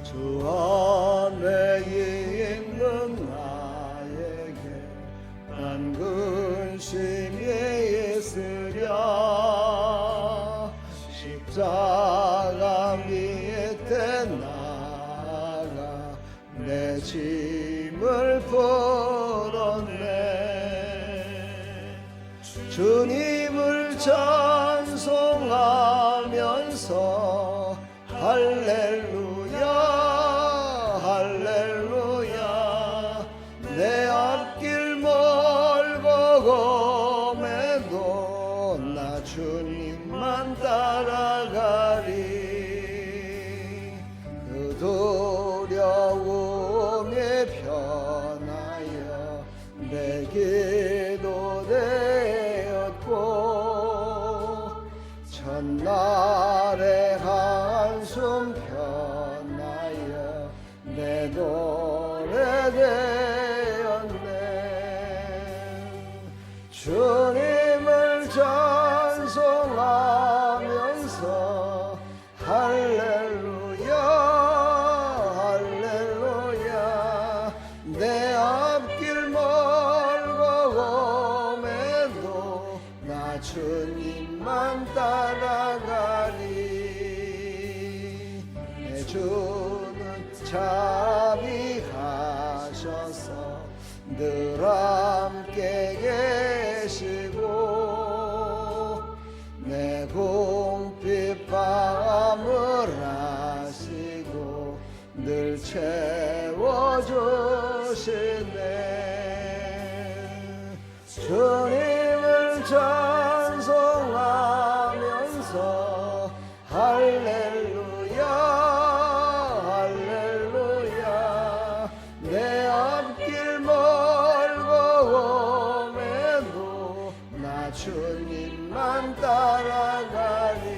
주 안에 있는 나에게 난 근심이 있으랴. 십자가 밑에 나가 내 짐을 풀었네. 주님을 찬송하면서 할렐루야 할렐루야. 내 앞길 멀고 검해도 나 주님만 따라가리. 그 두려움이 편하여 내 기도 되었고 첫날의 한숨 편하여 내 노래 되었네. 주님을 찬송하면서 할렐루야 할렐루야. 내 앞길 멀고 검해도 나 주님만 따라가리. 내 주는 잠이 가셔서 늘 함께 계시고 내 궁핍함을 아시고 늘 채워주시네. 주님을 찬송하면서 할렐루야 할렐루야. 내 앞길 멀고 검해도 나 주님만 따라가리.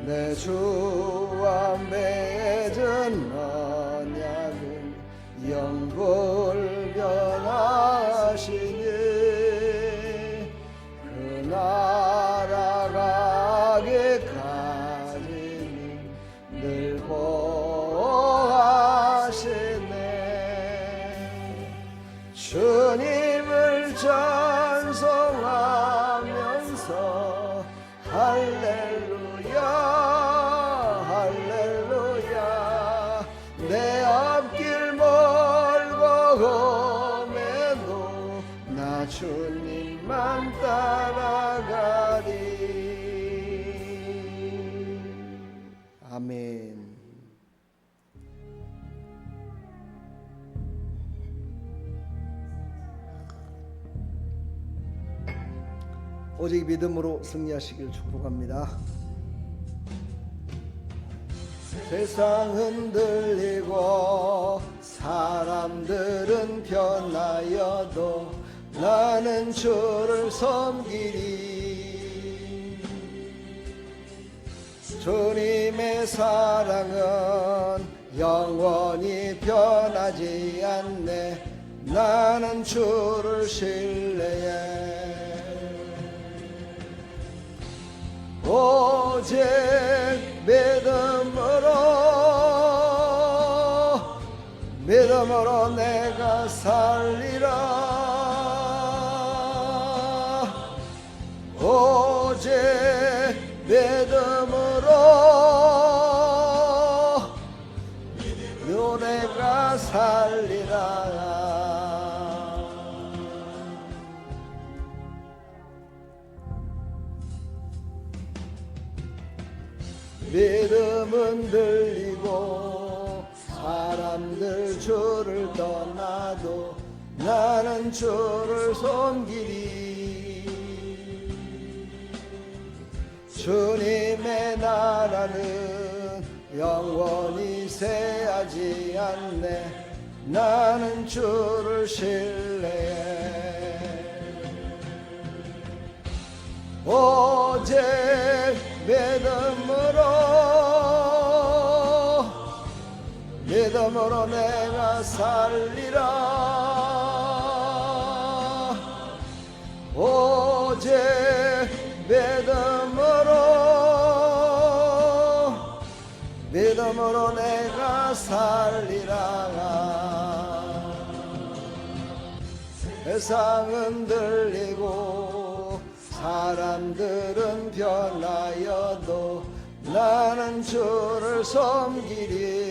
내 주와 맺은 언약은 영불변하시니 그 나라 가기까지는 늘 보호하시네. 주님을 찬송하면서 할렐루야 할렐루야. 내 앞길 멀고 검해도 나 주님만 따라가리. 아멘. 오직 믿음으로 승리하시길 축복합니다. 세상 흔들리고 사람들은 변하여도 나는 주를 섬기리. 주님의 사랑은 영원히 변하지 않네. 나는 주를 신뢰해. 오직 믿음으로 내가 살리라. 오직 믿음으로 내가 살리라. 믿음은 들리고 사람들 주를 떠나도 나는 주를 섬기리. 주님의 나라는 영원히 쇠하지 않네. 나는 주를 신뢰해. 오직 믿음으로 내가 살리라. 오직 믿음으로 내가 살리라. 세상은 들리고 사람들은 변하여도 나는 주를 섬기리.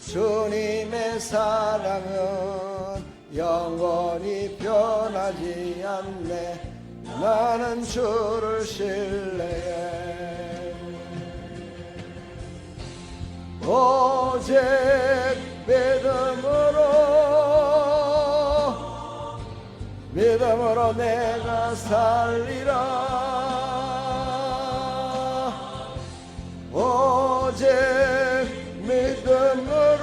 주님의 사랑은 영원히 변하지 않네. 나는 주를 신뢰해. 오직 믿음으로 내가 살리라. 오직 믿음으로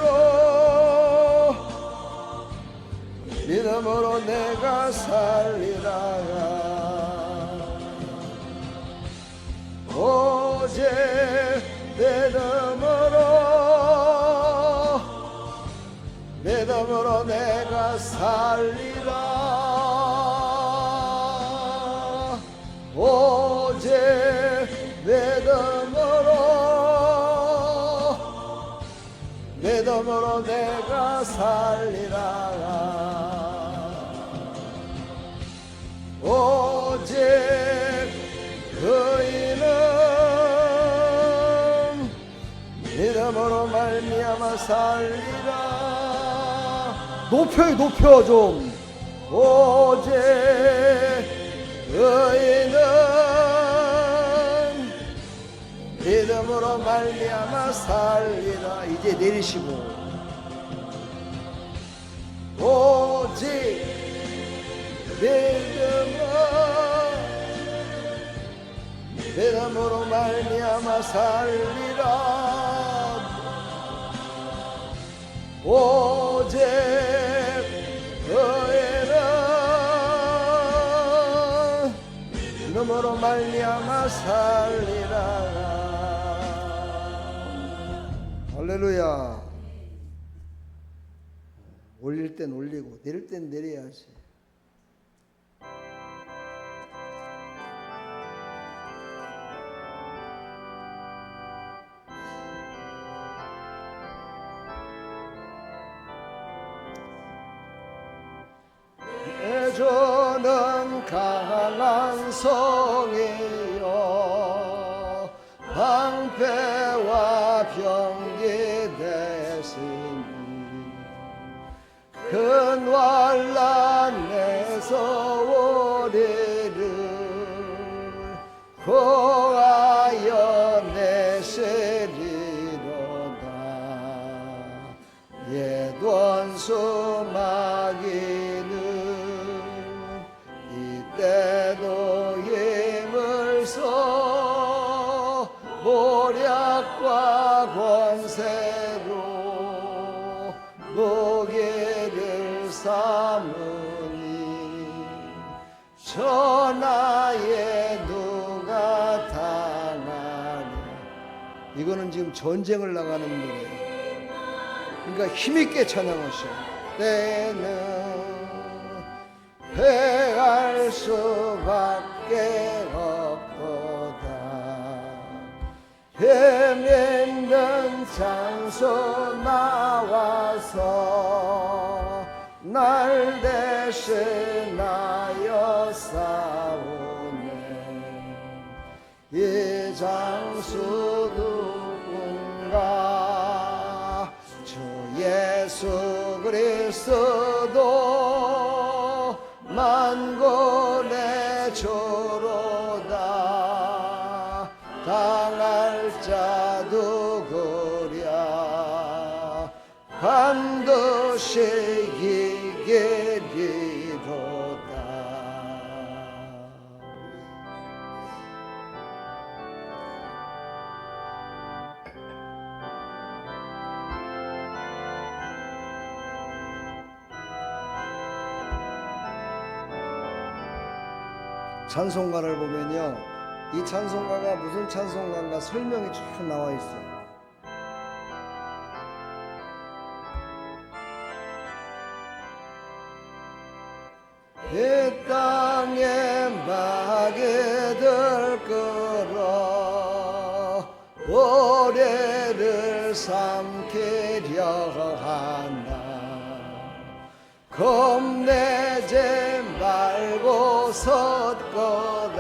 내가 살리라. 오직 믿음으로 내가 살리라. 오직 믿음으로 내가 살리라. 오직 의인은 믿음으로 말미암아 살리라. 높여 좀. 오직 의인은 믿음으로 말미암아 살리라. 이제 내리시고. 오직 믿음으로 말미암아 살리라. 오직 의인은 믿음으로 말미암아 살리라. 할렐루야. 올릴 땐 올리고 내릴 땐 내려야지. 내 주는 강한 성이요 방패와 병기 되시니 큰 환난에서 우리를 구하여 내시리로다. 옛 원수 마귀는 이때도 힘을 써 모략과 권세로 무기를 삼으니 천하에 누가 당하냐. 이거는 지금 전쟁을 나가는 노래예요. 그러니까 힘있게 찬양하셔. 때는 패할 수밖에 없도다. 힘있는 장소 나와서 날 대신하여 싸우네. 이 장수 누군가? 주 예수 그리스도 만군의 주로다. 당할 자 누구랴? 반드시 이기리로다. 찬송가를 보면요, 이 찬송가가 무슨 찬송가인가 설명이 쭉 나와 있어요. 이 땅에 마게 들끓어 오래를 삼키려 한다. 겁내지 말고 섰거라.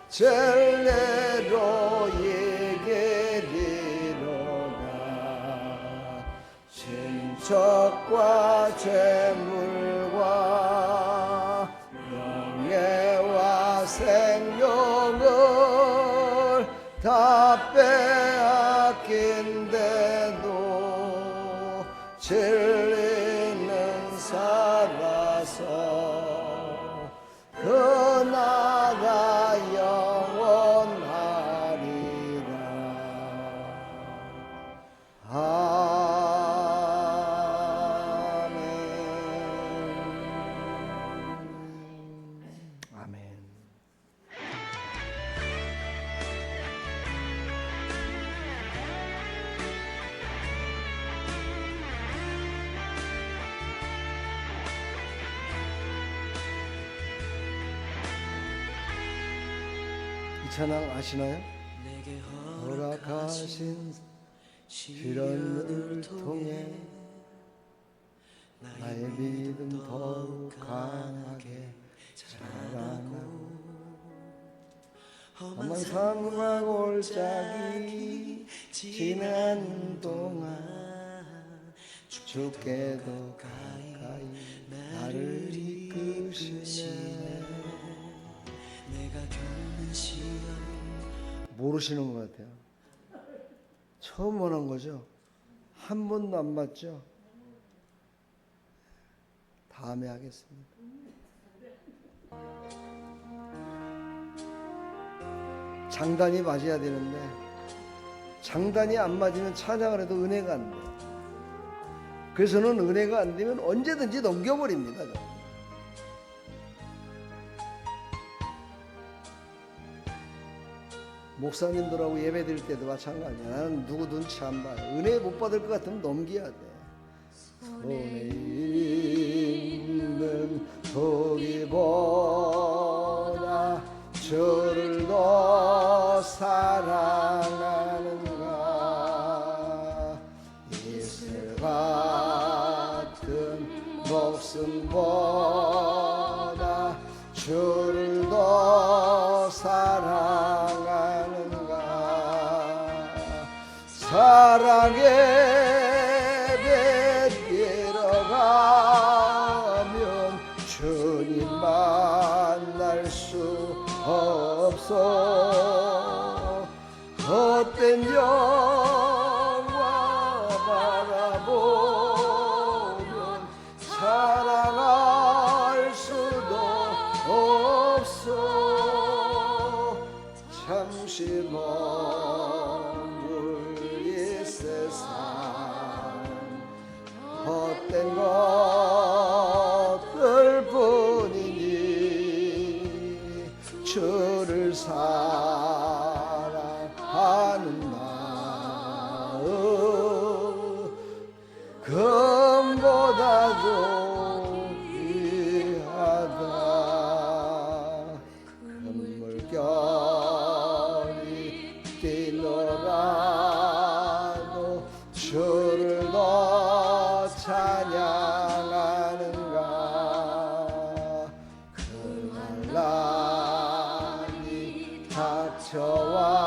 진리로 이기리로다. 친척과 재물과 명예와 생명을 다 빼앗긴데도 진리는 살아서 그 나라 영원하리라. 아멘. 아멘. 이 찬양 아시나요? 허락하신 시련을 통해 나의 믿음 더욱 강하게 자라나고 험한 산과 골짜기 지나는 동안 주께도 가까이 나를 이끄시네. 모르시는 것 같아요. 처음 오는 거죠. 한 번도 안 봤죠. 다음에 하겠습니다. 장단이 맞아야 되는데 장단이 안 맞으면 찬양을 해도 은혜가 안 돼요. 그래서 저는 은혜가 안 되면 언제든지 넘겨버립니다. 목사님들하고 예배 드릴 때도 마찬가지야. 나는 누구 눈치 안 봐요. 은혜 못 받을 것 같으면 넘겨야 돼. 손에 있는 독이보다 주를 더 사랑하는가. 이슬 같은 목숨보다 주를 더 사랑하는가. 사랑에 뱉기러 가면 주님 만날 수 없어. 헛된 영화 바라보면 사랑할 수도 없어. 잠시 머물 이 세상 헛된 것들 뿐이니 주를 사랑하는 마음 금보다도 귀하다. 금물결이 뛰노라도 주를 더 찬양하는가. 그날이 닥쳐와도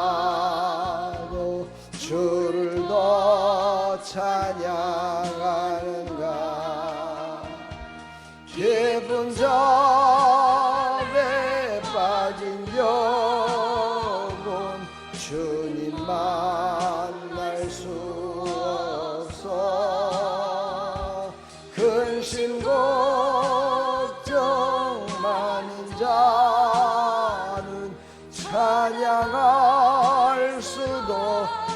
주를 더 찬양하는가. 깊은 잠에 빠진 영혼 주님 만날 수 없어. 근심 걱정 많은 자는 찬양할 수도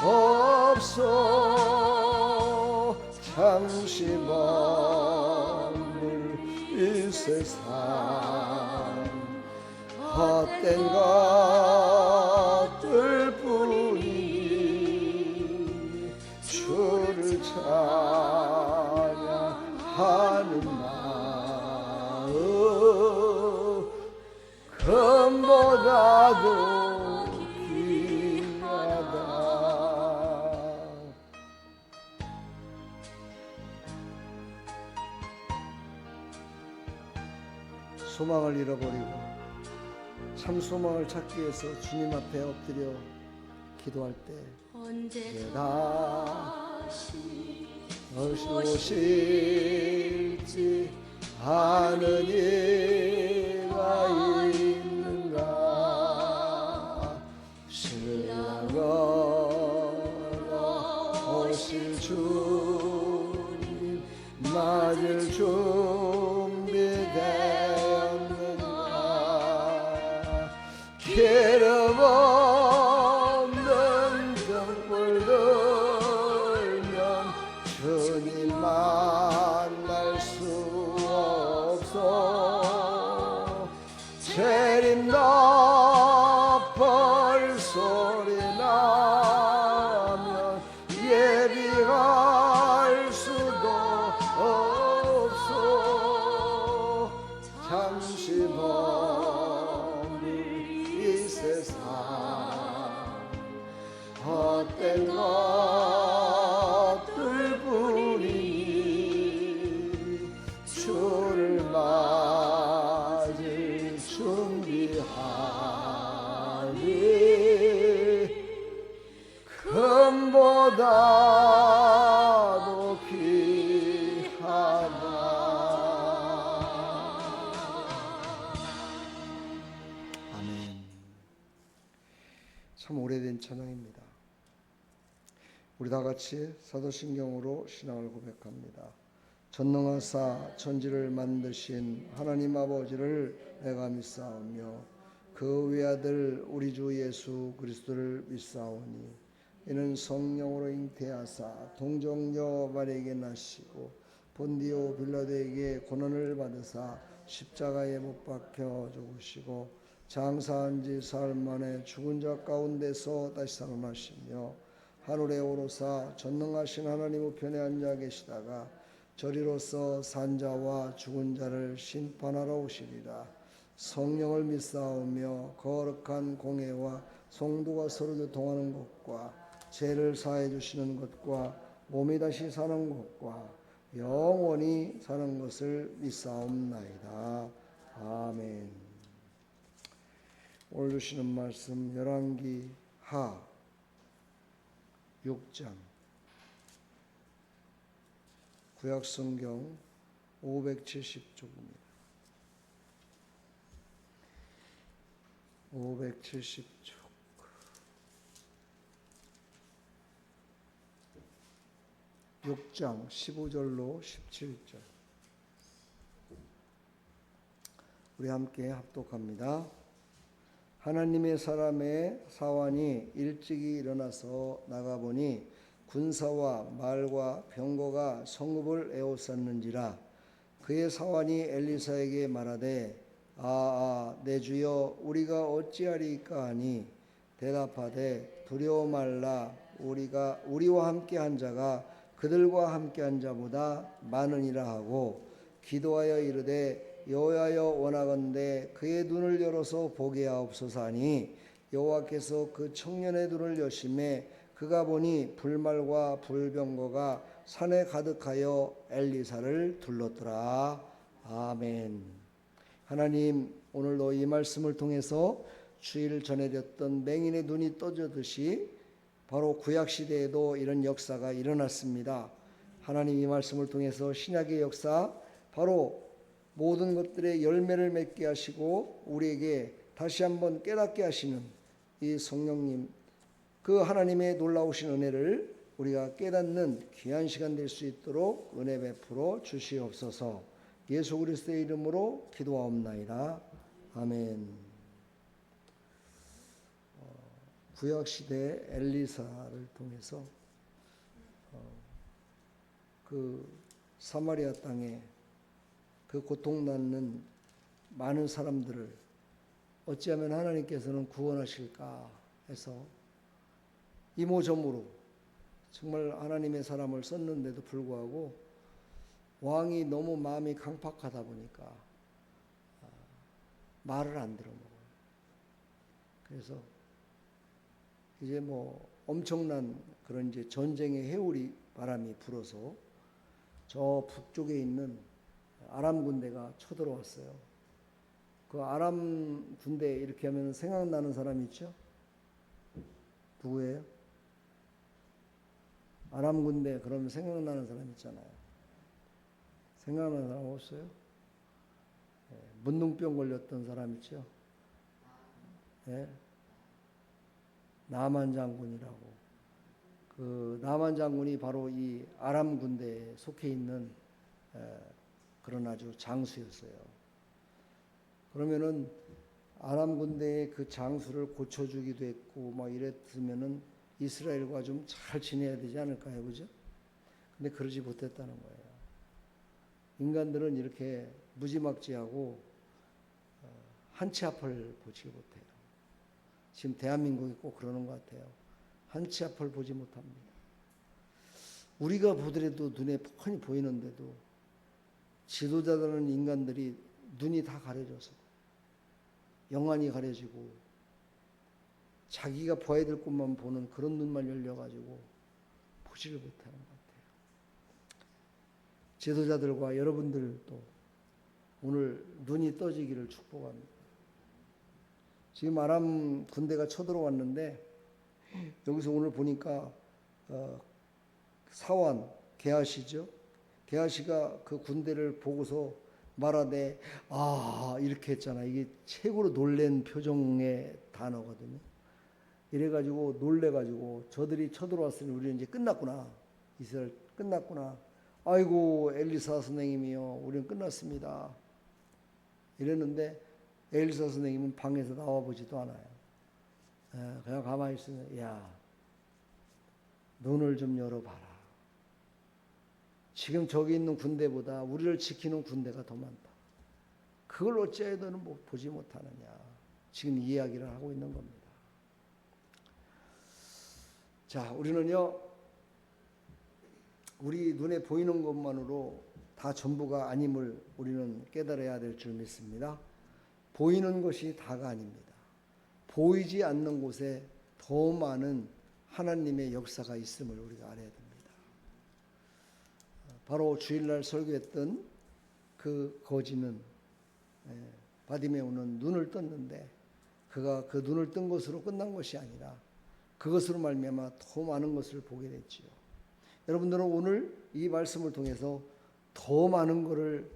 없어. 잠시 머물 이 세상 헛된 것들뿐이 주를 찬양하는 마음 금보다도 귀하다. 소망을 잃어버리고 참 소망을 찾기 위해서 주님 앞에 엎드려 기도할 때 다시 오실지 아는 이가 있는가. 신랑으로 오실 주님 맞을 준비되었는가. 기름 없는 등불 들면 주님 만날 수 없어. 재림 나팔 소리 나면 예비할 수도 없어. 잠시 머물 이 세상 헛된 것들뿐이니 주를 맞을 준비하리. 금보다도 귀하다. 아멘. 참 오래된 찬양입니다. 우리 다 같이 사도신경으로 신앙을 고백합니다. 전능하사 천지를 만드신 하나님 아버지를 내가 믿사오며 그 외아들 우리 주 예수 그리스도를 믿사오니 이는 성령으로 잉태하사 동정녀 마리아에게 나시고 본디오 빌라도에게 고난을 받으사 십자가에 못 박혀 죽으시고 장사한 지 사흘 만에 죽은 자 가운데서 다시 살아나시며 하늘에 오르사 전능하신 하나님 우편에 앉아 계시다가 저리로서 산자와 죽은 자를 심판하러 오시리라. 성령을 믿사오며 거룩한 공회와 성도가 서로 교통하는 것과 죄를 사해 주시는 것과 몸이 다시 사는 것과 영원히 사는 것을 믿사옵나이다. 아멘. 오늘 주시는 말씀 열왕기 하 6장 구약성경 570쪽입니다. 570쪽 6장 15절로 17절 우리 함께 합독합니다. 하나님의 사람의 사환이 일찍이 일어나서 나가보니 군사와 말과 병거가 성읍을 에워쌌는지라. 그의 사환이 엘리사에게 말하되 내 주여 우리가 어찌하리까 하니 대답하되 두려워 말라. 우리와 함께한 자가 그들과 함께한 자보다 많으니라 하고 기도하여 이르되 여호와여 원하건대 그의 눈을 열어서 보게 하옵소서 하니 여호와께서 그 청년의 눈을 여심해 그가 보니 불말과 불병거가 산에 가득하여 엘리사를 둘렀더라. 아멘. 하나님, 오늘도 이 말씀을 통해서 주일 전해졌던 맹인의 눈이 떠지듯이 바로 구약시대에도 이런 역사가 일어났습니다. 하나님, 이 말씀을 통해서 신약의 역사, 바로 모든 것들의 열매를 맺게 하시고 우리에게 다시 한번 깨닫게 하시는 이 성령님, 그 하나님의 놀라우신 은혜를 우리가 깨닫는 귀한 시간 될 수 있도록 은혜 베풀어 주시옵소서. 예수 그리스도의 이름으로 기도하옵나이다. 아멘. 구약시대 엘리사를 통해서 그 사마리아 땅에 그 고통받는 많은 사람들을 어찌하면 하나님께서는 구원하실까 해서 이모저모로 정말 하나님의 사람을 썼는데도 불구하고 왕이 너무 마음이 강팍하다 보니까 말을 안 들어먹어요. 그래서 이제 뭐 엄청난 그런 이제 전쟁의 해오리 바람이 불어서 저 북쪽에 있는 아람 군대가 쳐들어왔어요. 그 아람 군대 이렇게 하면 생각나는 사람 있죠? 누구예요? 아람 군대 그러면 생각나는 사람 있잖아요. 생각나는 사람 없어요? 문둥병 걸렸던 사람 있죠? 네. 나만 장군이라고. 그 나만 장군이 바로 이 아람 군대에 속해 있는 그런 아주 장수였어요. 그러면은 아람 군대의 그 장수를 고쳐주기도 했고 막 이랬으면은 이스라엘과 좀 잘 지내야 되지 않을까요, 그죠? 근데 그러지 못했다는 거예요. 인간들은 이렇게 무지막지하고 한 치 앞을 보지 못해요. 지금 대한민국이 꼭 그러는 것 같아요. 한 치 앞을 보지 못합니다. 우리가 보더라도 눈에 뻔히 보이는데도 지도자들은 인간들이 눈이 다 가려져서 영안이 가려지고 자기가 봐야 될 곳만 보는 그런 눈만 열려가지고 보지를 못하는 것 같아요. 지도자들과 여러분들도 오늘 눈이 떠지기를 축복합니다. 지금 아람 군대가 쳐들어왔는데 여기서 오늘 보니까 사환 게하시죠. 게하시가 그 군대를 보고서 말하되 이렇게 했잖아. 이게 최고로 놀란 표정의 단어거든요. 이래가지고 놀래가지고 저들이 쳐들어왔으니 우리는 이제 끝났구나. 이스라엘 끝났구나. 아이고 엘리사 선생님이요. 우리는 끝났습니다. 이랬는데 엘리사 선생님은 방에서 나와보지도 않아요. 그냥 가만히 있으면 야 눈을 좀 열어봐라. 지금 저기 있는 군대보다 우리를 지키는 군대가 더 많다. 그걸 어찌하여 너는 보지 못하느냐. 지금 이 이야기를 하고 있는 겁니다. 자, 우리는요 우리 눈에 보이는 것만으로 다 전부가 아님을 우리는 깨달아야 될 줄 믿습니다. 보이는 것이 다가 아닙니다. 보이지 않는 곳에 더 많은 하나님의 역사가 있음을 우리가 알아야 됩니다. 바로 주일날 설교했던 그 거지는 바디메오는 눈을 떴는데 그가 그 눈을 뜬 것으로 끝난 것이 아니라 그것으로 말미암아 더 많은 것을 보게 됐지요. 여러분들은 오늘 이 말씀을 통해서 더 많은 것을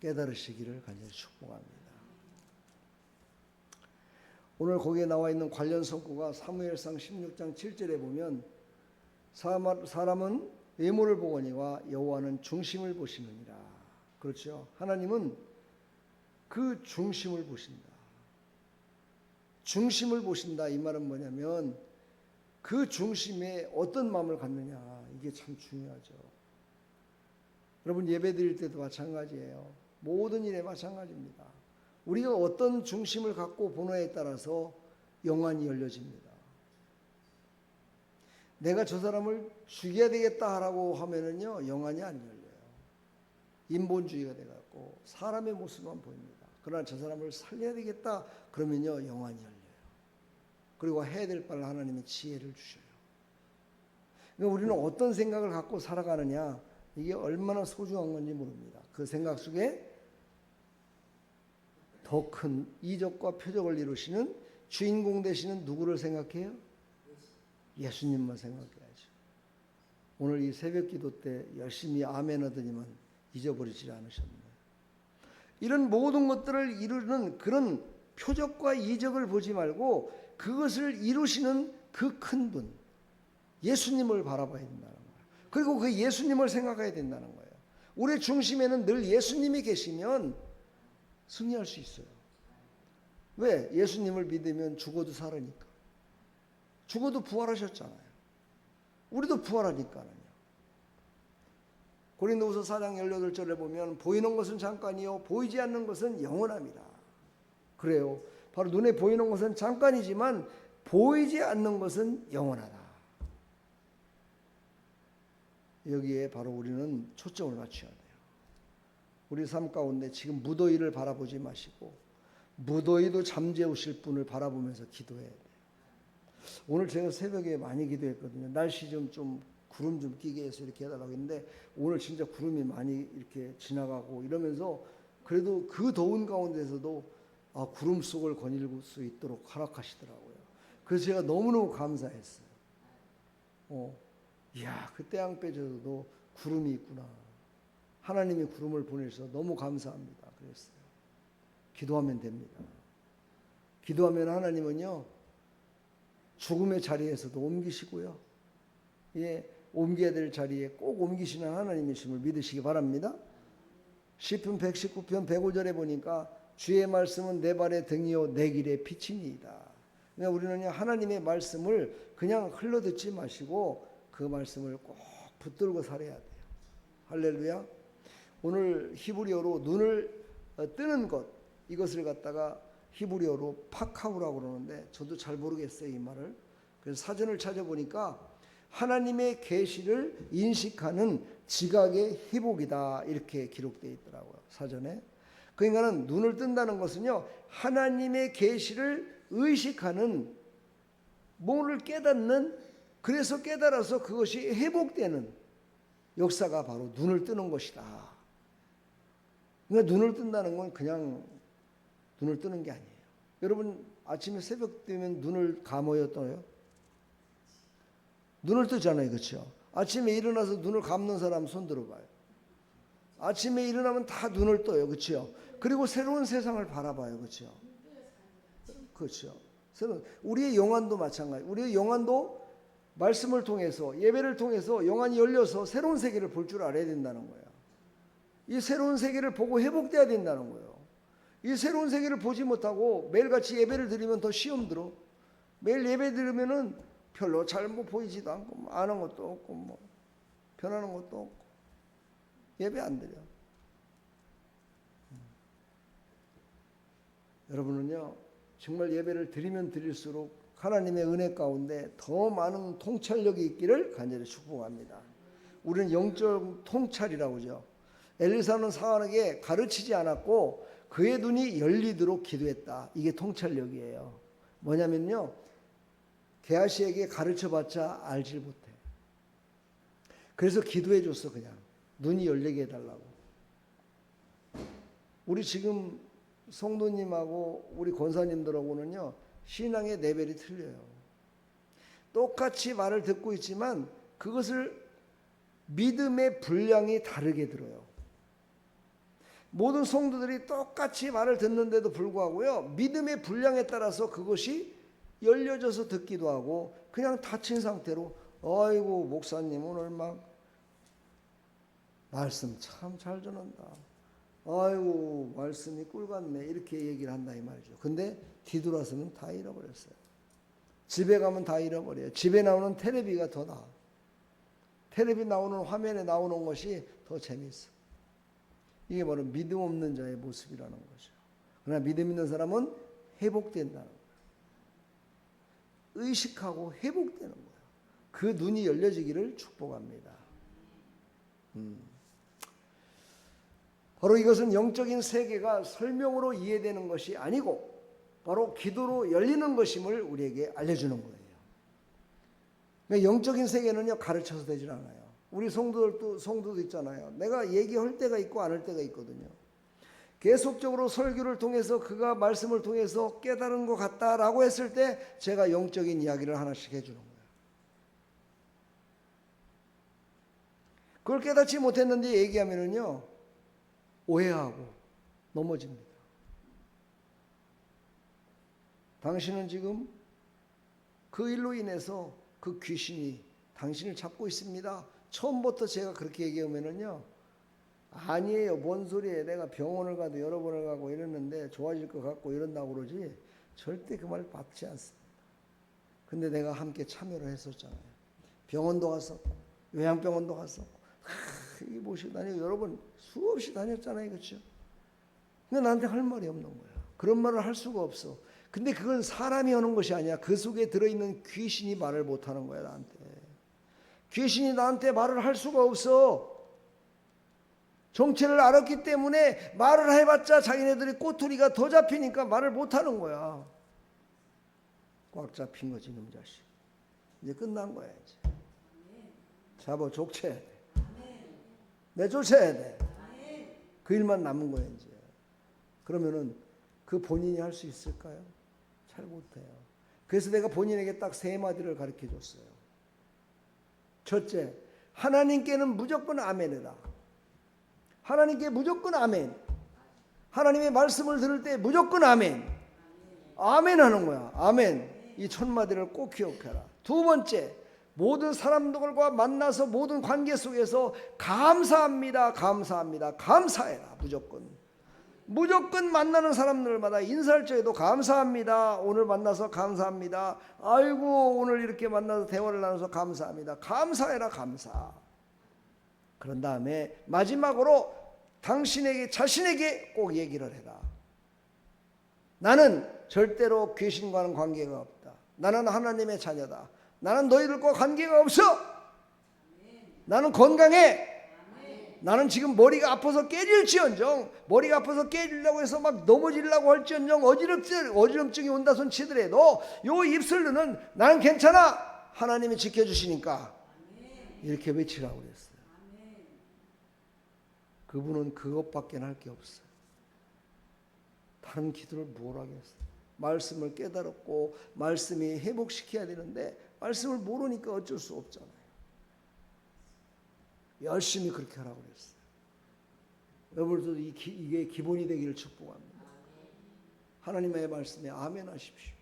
깨달으시기를 간절히 축복합니다. 오늘 거기에 나와 있는 관련 성구가 사무엘상 16장 7절에 보면 사람은 외모를 보거니와 여호와는 중심을 보시느니라. 그렇죠. 하나님은 그 중심을 보신다. 중심을 보신다. 이 말은 뭐냐면 그 중심에 어떤 마음을 갖느냐. 이게 참 중요하죠. 여러분 예배 드릴 때도 마찬가지예요. 모든 일에 마찬가지입니다. 우리가 어떤 중심을 갖고 보느냐에 따라서 영안이 열려집니다. 내가 저 사람을 죽여야 되겠다라고 하면은요 영안이 안 열려요. 인본주의가 돼갖고 사람의 모습만 보입니다. 그러나 저 사람을 살려야 되겠다 그러면요 영안이 열려요. 그리고 해야 될 바를 하나님이 지혜를 주셔요. 그러니까 우리는 어떤 생각을 갖고 살아가느냐 이게 얼마나 소중한 건지 모릅니다. 그 생각 속에 더 큰 이적과 표적을 이루시는 주인공 되시는 누구를 생각해요? 예수님만 생각해야죠. 오늘 이 새벽 기도 때 열심히 아멘 하더니만 잊어버리지 않으셨네요. 이런 모든 것들을 이루는 그런 표적과 이적을 보지 말고 그것을 이루시는 그 큰 분, 예수님을 바라봐야 된다는 거예요. 그리고 그 예수님을 생각해야 된다는 거예요. 우리 중심에는 늘 예수님이 계시면 승리할 수 있어요. 왜? 예수님을 믿으면 죽어도 살으니까. 죽어도 부활하셨잖아요. 우리도 부활하니까요. 고린도후서 4장 18절에 보면 보이는 것은 잠깐이요 보이지 않는 것은 영원합니다. 그래요. 바로 눈에 보이는 것은 잠깐이지만 보이지 않는 것은 영원하다. 여기에 바로 우리는 초점을 맞춰야 돼요. 우리 삶 가운데 지금 무더위를 바라보지 마시고 무더위도 잠재우실 분을 바라보면서 기도해야 돼요. 오늘 제가 새벽에 많이 기도했거든요. 날씨 좀 구름 좀 끼게 해서 이렇게 해달라고 했는데 오늘 진짜 구름이 많이 이렇게 지나가고 이러면서 그래도 그 더운 가운데서도 구름 속을 거닐고 수 있도록 허락하시더라고요. 그래서 제가 너무너무 감사했어요. 이야, 그 태양볕에서도 구름이 있구나. 하나님이 구름을 보내셔서 너무 감사합니다. 그랬어요. 기도하면 됩니다. 기도하면 하나님은요, 죽음의 자리에서도 옮기시고요. 예, 옮겨야 될 자리에 꼭 옮기시는 하나님이심을 믿으시기 바랍니다. 시편 119편 105절에 보니까 주의 말씀은 내 발의 등이요 내 길의 빛이니이다. 그러니까 우리는 하나님의 말씀을 그냥 흘러듣지 마시고 그 말씀을 꼭 붙들고 살아야 돼요. 할렐루야. 오늘 히브리어로 눈을 뜨는 것, 이것을 갖다가 히브리어로 파카우라고 그러는데 저도 잘 모르겠어요, 이 말을. 그래서 사전을 찾아보니까 하나님의 계시를 인식하는 지각의 회복이다, 이렇게 기록되어 있더라고요, 사전에. 그러니까는 눈을 뜬다는 것은요, 하나님의 계시를 의식하는, 뭐를 깨닫는, 그래서 깨달아서 그것이 회복되는 역사가 바로 눈을 뜨는 것이다. 그러니까 눈을 뜬다는 건 그냥 눈을 뜨는 게 아니에요. 여러분 아침에 새벽 되면 눈을 감아요, 떠요? 눈을 뜨잖아요, 그렇죠? 아침에 일어나서 눈을 감는 사람 손 들어봐요. 아침에 일어나면 다 눈을 떠요, 그렇죠? 그리고 새로운 세상을 바라봐요, 그렇죠? 그렇죠. 우리의 영안도 마찬가지. 우리의 영안도 말씀을 통해서, 예배를 통해서 영안이 열려서 새로운 세계를 볼 줄 알아야 된다는 거예요. 이 새로운 세계를 보고 회복돼야 된다는 거예요. 이 새로운 세계를 보지 못하고 매일같이 예배를 드리면 더 시험 들어. 매일 예배 드리면은 별로 잘 보이지도 않고 아는 것도 없고 변하는 것도 없고 예배 안 드려. 여러분은요, 정말 예배를 드리면 드릴수록 하나님의 은혜 가운데 더 많은 통찰력이 있기를 간절히 축복합니다. 우리는 영적 통찰이라고 하죠. 엘리사는 사울에게 가르치지 않았고 그의 눈이 열리도록 기도했다. 이게 통찰력이에요. 뭐냐면요, 게하시에게 가르쳐봤자 알질 못해. 그래서 기도해 줬어. 그냥 눈이 열리게 해달라고. 우리 지금 성도님하고 우리 권사님들하고는요, 신앙의 레벨이 틀려요. 똑같이 말을 듣고 있지만 그것을 믿음의 분량이 다르게 들어요. 모든 성도들이 똑같이 말을 듣는데도 불구하고요, 믿음의 분량에 따라서 그것이 열려져서 듣기도 하고 그냥 닫힌 상태로 아이고 목사님 오늘 막 말씀 참 잘 전한다. 아이고 말씀이 꿀 같네. 이렇게 얘기를 한다 이 말이죠. 근데 뒤돌아서면 다 잃어버렸어요. 집에 가면 다 잃어버려요. 집에 나오는 텔레비가 더 나아. 텔레비 나오는 화면에 나오는 것이 더 재미있어. 이게 바로 믿음 없는 자의 모습이라는 거죠. 그러나 믿음 있는 사람은 회복된다는 거예요. 의식하고 회복되는 거예요. 그 눈이 열려지기를 축복합니다. 바로 이것은 영적인 세계가 설명으로 이해되는 것이 아니고 바로 기도로 열리는 것임을 우리에게 알려주는 거예요. 그러니까 영적인 세계는요, 가르쳐서 되질 않아요. 우리 성도도 있잖아요. 내가 얘기할 때가 있고 안 할 때가 있거든요. 계속적으로 설교를 통해서 그가 말씀을 통해서 깨달은 것 같다라고 했을 때 제가 영적인 이야기를 하나씩 해주는 거예요. 그걸 깨닫지 못했는데 얘기하면은요, 오해하고 넘어집니다. 당신은 지금 그 일로 인해서 그 귀신이 당신을 잡고 있습니다. 처음부터 제가 그렇게 얘기하면은요, 아니에요. 뭔 소리예요. 내가 병원을 가도 여러 번을 가고 이랬는데 좋아질 것 같고 이런다고 그러지 절대 그 말 받지 않습니다. 근데 내가 함께 참여를 했었잖아요. 병원도 갔었고 요양병원도 갔었고 이 모시고 다니고 여러 번 수없이 다녔잖아요. 그렇죠? 근데 나한테 할 말이 없는 거야. 그런 말을 할 수가 없어. 근데 그건 사람이 하는 것이 아니야. 그 속에 들어있는 귀신이 말을 못하는 거야, 나한테. 귀신이 나한테 말을 할 수가 없어. 정체를 알았기 때문에 말을 해봤자 자기네들이 꼬투리가 더 잡히니까 말을 못하는 거야. 꽉 잡힌 거지, 놈 자식. 이제 끝난 거야, 이제. 잡아 족쳐야 돼. 내쫓아야 돼. 그 일만 남은 거야, 이제. 그러면은 그 본인이 할 수 있을까요? 잘 못해요. 그래서 내가 본인에게 딱 3마디를 가르쳐 줬어요. 첫째, 하나님께는 무조건 아멘해라. 하나님께 무조건 아멘. 하나님의 말씀을 들을 때 무조건 아멘. 아멘 하는 거야. 아멘. 이 1000마디를 꼭 기억해라. 두 번째, 모든 사람들과 만나서 모든 관계 속에서 감사합니다. 감사합니다. 감사해라. 무조건 만나는 사람들마다 인사할 적에도 감사합니다. 오늘 만나서 감사합니다. 아이고 오늘 이렇게 만나서 대화를 나눠서 감사합니다. 감사해라. 감사. 그런 다음에 마지막으로 당신에게 자신에게 꼭 얘기를 해라. 나는 절대로 귀신과는 관계가 없다. 나는 하나님의 자녀다. 나는 너희들과 관계가 없어. 나는 건강해. 나는 지금 머리가 아파서 깨질지언정, 머리가 아파서 깨지려고 해서 막 넘어지려고 할지언정, 어지럼증이 온다 손 치더라도 요 입술로는 나는 괜찮아. 하나님이 지켜주시니까. 이렇게 외치라고 그랬어요. 그분은 그것밖에 할 게 없어요. 다른 기도를 뭘 하겠어요. 말씀을 깨달았고 말씀이 회복시켜야 되는데 말씀을 모르니까 어쩔 수 없잖아요. 열심히 그렇게 하라고 그랬어요. 여러분들도 이게 기본이 되기를 축복합니다. 하나님의 말씀에 아멘 하십시오.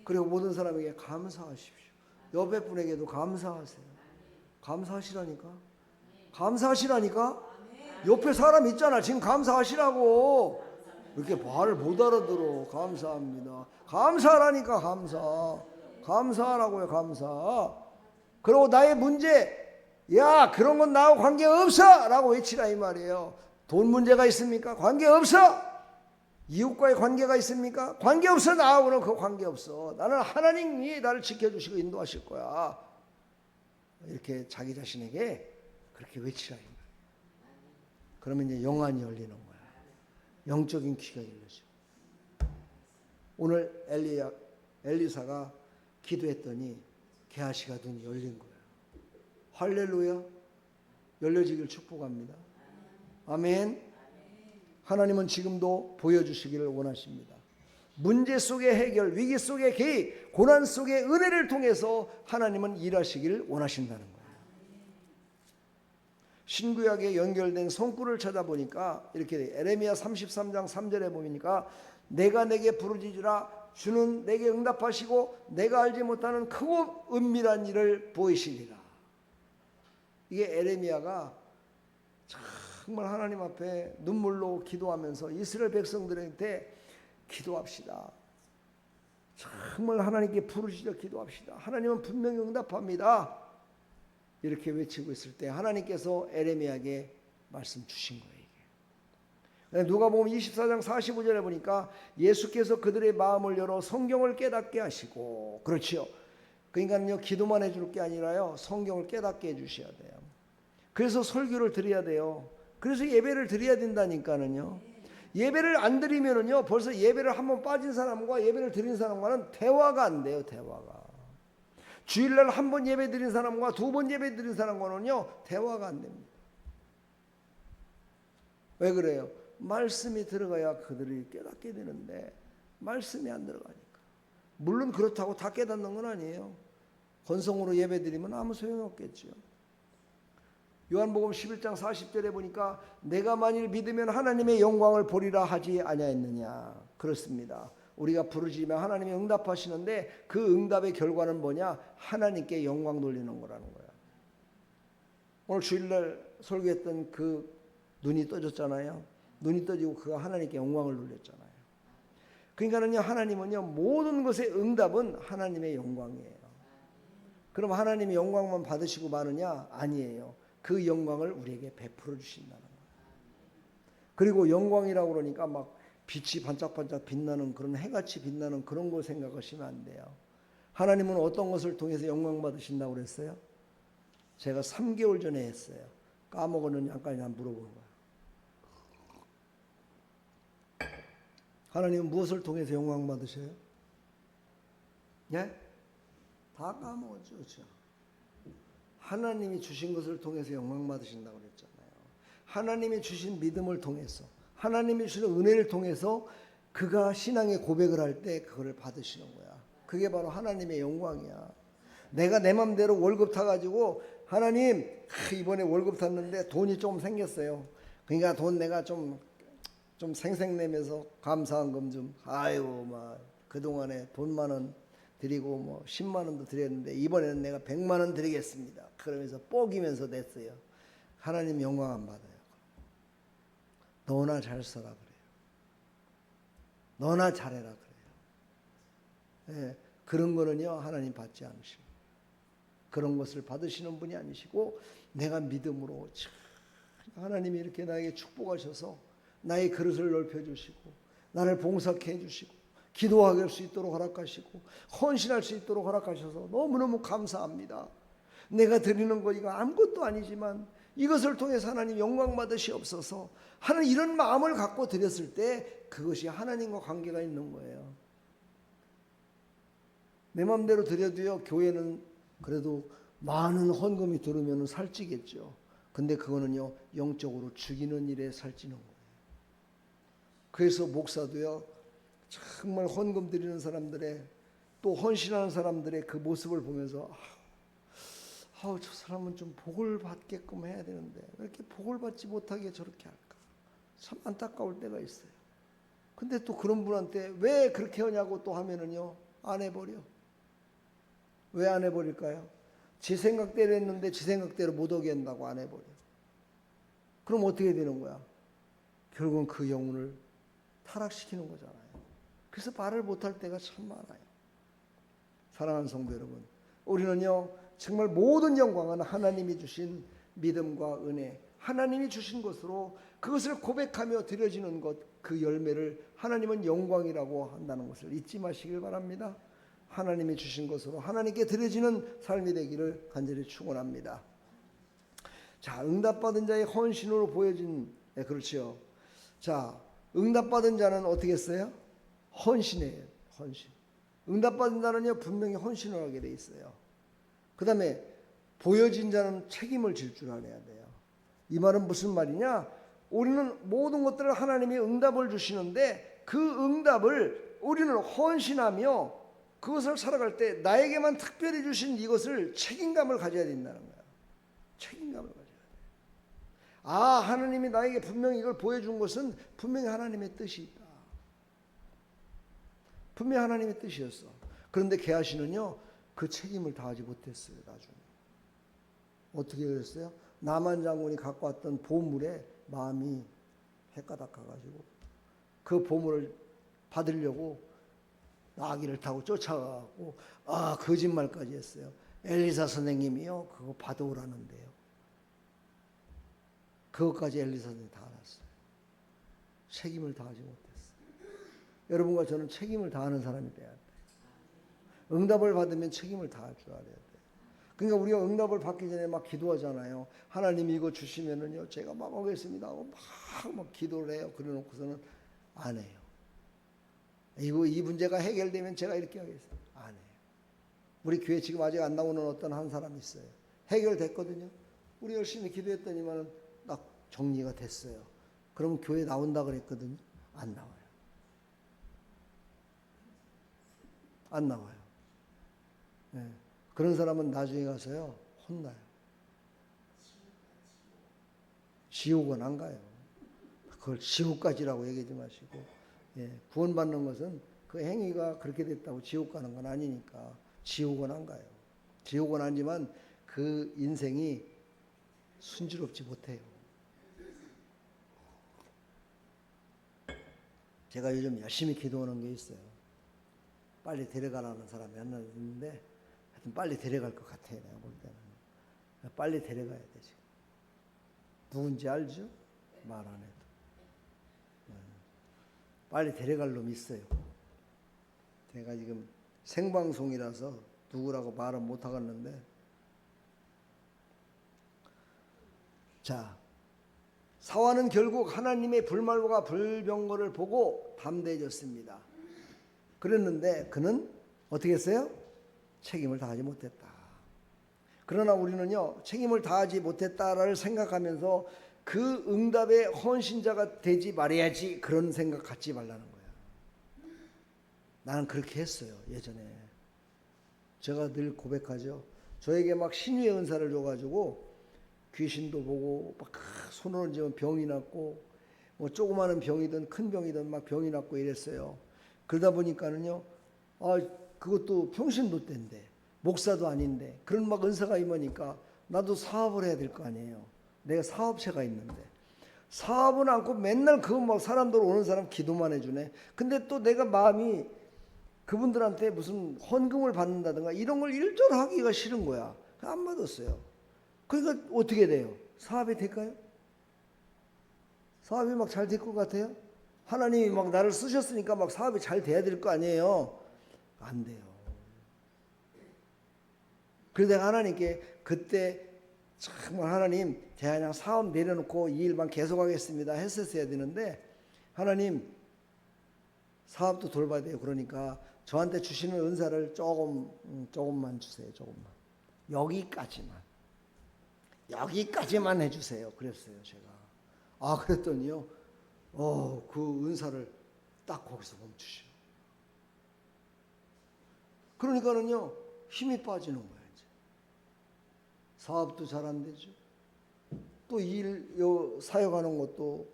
그리고 모든 사람에게 감사하십시오. 옆에 분에게도 감사하세요. 감사하시라니까. 감사하시라니까. 옆에 사람 있잖아. 지금 감사하시라고. 이렇게 말을 못 알아들어. 감사합니다. 감사하라니까. 감사하라고요. 감사. 그리고 나의 문제, 야 그런 건 나하고 관계없어 라고 외치라 이 말이에요. 돈 문제가 있습니까? 관계없어. 이웃과의 관계가 있습니까? 관계없어. 나하고는 그 관계없어. 나는 하나님이 나를 지켜주시고 인도하실 거야. 이렇게 자기 자신에게 그렇게 외치라 이 말이에요. 그러면 이제 영안이 열리는 거야. 영적인 귀가 열려져. 오늘 엘리사가 기도했더니 게하시가 눈이 열린 거예요. 할렐루야. 열려지길 축복합니다. 아멘. 하나님은 지금도 보여주시기를 원하십니다. 문제 속의 해결, 위기 속의 개입, 고난 속의 은혜를 통해서 하나님은 일하시기를 원하신다는 거예요. 신구약에 연결된 성구를 찾아보니까 이렇게 에레미야 33장 3절에 보니까 내가 내게 부르짖으라 주는 내게 응답하시고 내가 알지 못하는 크고 은밀한 일을 보이시리라. 이게 에레미야가 정말 하나님 앞에 눈물로 기도하면서 이스라엘 백성들한테 기도합시다. 정말 하나님께 부르짖어 기도합시다. 하나님은 분명히 응답합니다. 이렇게 외치고 있을 때 하나님께서 에레미야에게 말씀 주신 거예요. 누가복음 24장 45절에 보니까 예수께서 그들의 마음을 열어 성경을 깨닫게 하시고, 그렇죠. 그러니까요 기도만 해줄 게 아니라요 성경을 깨닫게 해주셔야 돼요. 그래서 설교를 드려야 돼요. 그래서 예배를 드려야 된다니까는요. 예배를 안 드리면은요 벌써 예배를 한번 빠진 사람과 예배를 드린 사람과는 대화가 안 돼요. 대화가. 주일날 한 번 예배 드린 사람과 2번 예배 드린 사람과는요 대화가 안 됩니다. 왜 그래요? 말씀이 들어가야 그들이 깨닫게 되는데 말씀이 안 들어가니까. 물론 그렇다고 다 깨닫는 건 아니에요. 건성으로 예배 드리면 아무 소용이 없겠죠. 요한복음 11장 40절에 보니까 내가 만일 믿으면 하나님의 영광을 보리라 하지 아니하였느냐. 그렇습니다. 우리가 부르짖으면 하나님이 응답하시는데 그 응답의 결과는 뭐냐? 하나님께 영광 돌리는 거라는 거야. 오늘 주일날 설교했던 그 눈이 떠졌잖아요. 눈이 떠지고 그가 하나님께 영광을 돌렸잖아요. 그러니까는요 하나님은요 모든 것의 응답은 하나님의 영광이에요. 그럼 하나님이 영광만 받으시고 마느냐? 아니에요. 그 영광을 우리에게 베풀어 주신다는 거예요. 그리고 영광이라고 그러니까 막 빛이 반짝반짝 빛나는 그런 해같이 빛나는 그런 거 생각하시면 안 돼요. 하나님은 어떤 것을 통해서 영광 받으신다고 그랬어요? 제가 3개월 전에 했어요. 까먹었는지 안 까먹었는지 물어보는 거예요. 하나님은 무엇을 통해서 영광 받으셔요? 예? 다 까먹었죠. 그렇죠? 하나님이 주신 것을 통해서 영광 받으신다고 그랬잖아요. 하나님이 주신 믿음을 통해서, 하나님이 주신 은혜를 통해서 그가 신앙의 고백을 할 때 그거를 받으시는 거야. 그게 바로 하나님의 영광이야. 내가 내 맘대로 월급 타가지고 하나님 이번에 월급 탔는데 돈이 좀 생겼어요. 그러니까 돈 내가 좀 생색내면서 감사한 금 좀 아이고 막 그동안에 돈 10,000원 드리고 뭐 10만 원도 드렸는데 이번에는 내가 100만 원 드리겠습니다. 그러면서 뽀기면서 냈어요. 하나님 영광 안 받아요. 너나 잘 써라 그래요. 너나 잘해라 그래요. 예, 그런 거는요 하나님 받지 않으시고 그런 것을 받으시는 분이 아니시고 내가 믿음으로 하나님이 이렇게 나에게 축복하셔서 나의 그릇을 넓혀주시고 나를 봉사케 해주시고 기도하게 할 수 있도록 허락하시고 헌신할 수 있도록 허락하셔서 너무너무 감사합니다. 내가 드리는 거 이거 아무것도 아니지만 이것을 통해서 하나님 영광 받으시옵소서 하는 이런 마음을 갖고 드렸을 때 그것이 하나님과 관계가 있는 거예요. 내 마음대로 드려도요 교회는 그래도 많은 헌금이 들어오면 살찌겠죠. 근데 그거는요 영적으로 죽이는 일에 살찌는 거예요. 그래서 목사도요 정말 헌금 드리는 사람들의 또 헌신하는 사람들의 그 모습을 보면서 저 사람은 좀 복을 받게끔 해야 되는데 왜 이렇게 복을 받지 못하게 저렇게 할까? 참 안타까울 때가 있어요. 근데 또 그런 분한테 왜 그렇게 하냐고 또 하면은요 안 해버려. 왜 안 해버릴까요? 지 생각대로 했는데 지 생각대로 못 오게 한다고 안 해버려. 그럼 어떻게 되는 거야? 결국은 그 영혼을 타락시키는 거잖아요. 그래서 말을 못할 때가 참 많아요. 사랑하는 성도 여러분, 우리는요 정말 모든 영광은 하나님이 주신 믿음과 은혜, 하나님이 주신 것으로 그것을 고백하며 드려지는 것, 그 열매를 하나님은 영광이라고 한다는 것을 잊지 마시길 바랍니다. 하나님이 주신 것으로 하나님께 드려지는 삶이 되기를 간절히 축원합니다. 자, 응답받은 자의 헌신으로 보여진 그렇죠. 자, 응답받은 자는 어떻게 했어요? 헌신이에요. 헌신. 응답받은 자는요 분명히 헌신을 하게 돼 있어요. 그 다음에 보여진 자는 책임을 질 줄 알아야 돼요. 이 말은 무슨 말이냐? 우리는 모든 것들을 하나님이 응답을 주시는데 그 응답을 우리는 헌신하며 그것을 살아갈 때 나에게만 특별히 주신 이것을 책임감을 가져야 된다는 거야. 책임감을 가져야 돼. 하나님이 나에게 분명히 이걸 보여준 것은 분명히 하나님의 뜻이 있다. 분명히 하나님의 뜻이었어. 그런데 게하시는요 그 책임을 다하지 못했어요. 나중에 어떻게 그랬어요? 나만 장군이 갖고 왔던 보물에 마음이 헷가닥해가지고 그 보물을 받으려고 나귀를 타고 쫓아가고 거짓말까지 했어요. 엘리사 선생님이요 그거 받아오라는데요. 그것까지 엘리사 선생님이 다 알았어요. 책임을 다하지 못했어요. 여러분과 저는 책임을 다하는 사람이 돼야 돼요. 응답을 받으면 책임을 다할 줄 알아야 돼요. 그러니까 우리가 응답을 받기 전에 막 기도하잖아요. 하나님 이거 주시면은요 제가 막 하겠습니다 하고 막 기도를 해요. 그래 놓고서는 안 해요. 이 문제가 해결되면 제가 이렇게 하겠습니다. 안 해요. 우리 교회 지금 아직 안 나오는 어떤 한 사람이 있어요. 해결됐거든요. 우리 열심히 기도했더니만 딱 정리가 됐어요. 그럼 교회 나온다 그랬거든요. 안 나와요. 안 나와요. 네. 그런 사람은 나중에 가서요 혼나요. 지옥은 안 가요. 그걸 지옥까지라고 얘기하지 마시고 구원받는 것은 그 행위가 그렇게 됐다고 지옥 가는 건 아니니까 지옥은 안 가요. 지옥은 아니지만 그 인생이 순조롭지 못해요. 제가 요즘 열심히 기도하는 게 있어요. 빨리 데려가라는 사람이 하나 있는데 하여튼 빨리 데려갈 것 같아요. 내가 볼 때는 빨리 데려가야 돼 지금. 누군지 알죠? 말 안 해도. 빨리 데려갈 놈이 있어요. 제가 지금 생방송이라서 누구라고 말은 못 하겠는데, 자, 사화는 결국 하나님의 불말과 불병거를 보고 담대해졌습니다. 그랬는데 그는 어떻게 했어요? 책임을 다하지 못했다. 그러나 우리는요, 책임을 다하지 못했다를 생각하면서 그 응답의 헌신자가 되지 말아야지, 그런 생각 갖지 말라는 거야. 나는 그렇게 했어요, 예전에. 제가 늘 고백하죠. 저에게 막 신유의 은사를 줘가지고 귀신도 보고 막 손을 얹으면 병이 났고, 뭐 조그마한 병이든 큰 병이든 막 병이 났고 이랬어요. 그러다 보니까는요, 그것도 평신도 때인데, 목사도 아닌데, 그런 막 은사가 임하니까 나도 사업을 해야 될 거 아니에요. 내가 사업체가 있는데 사업은 않고 맨날 그거 막 사람들 오는 사람 기도만 해주네. 근데 또 내가 마음이 그분들한테 무슨 헌금을 받는다든가 이런 걸 일절 하기가 싫은 거야. 안 받았어요. 그러니까 어떻게 돼요? 사업이 될까요? 사업이 막 잘 될 것 같아요? 하나님이 막 나를 쓰셨으니까 막 사업이 잘 돼야 될 거 아니에요? 안 돼요. 그래서 내가 하나님께 그때 정말 하나님, 제가 그냥 사업 내려놓고 이 일만 계속하겠습니다 했었어야 되는데, 하나님 사업도 돌봐야 돼요. 그러니까 저한테 주시는 은사를 조금만 주세요. 조금만. 여기까지만 해주세요. 그랬어요, 제가. 그랬더니요, 그 은사를 딱 거기서 멈추셔. 그러니까는요, 힘이 빠지는 거예요. 이제 사업도 잘 안 되죠. 또 사역하는 것도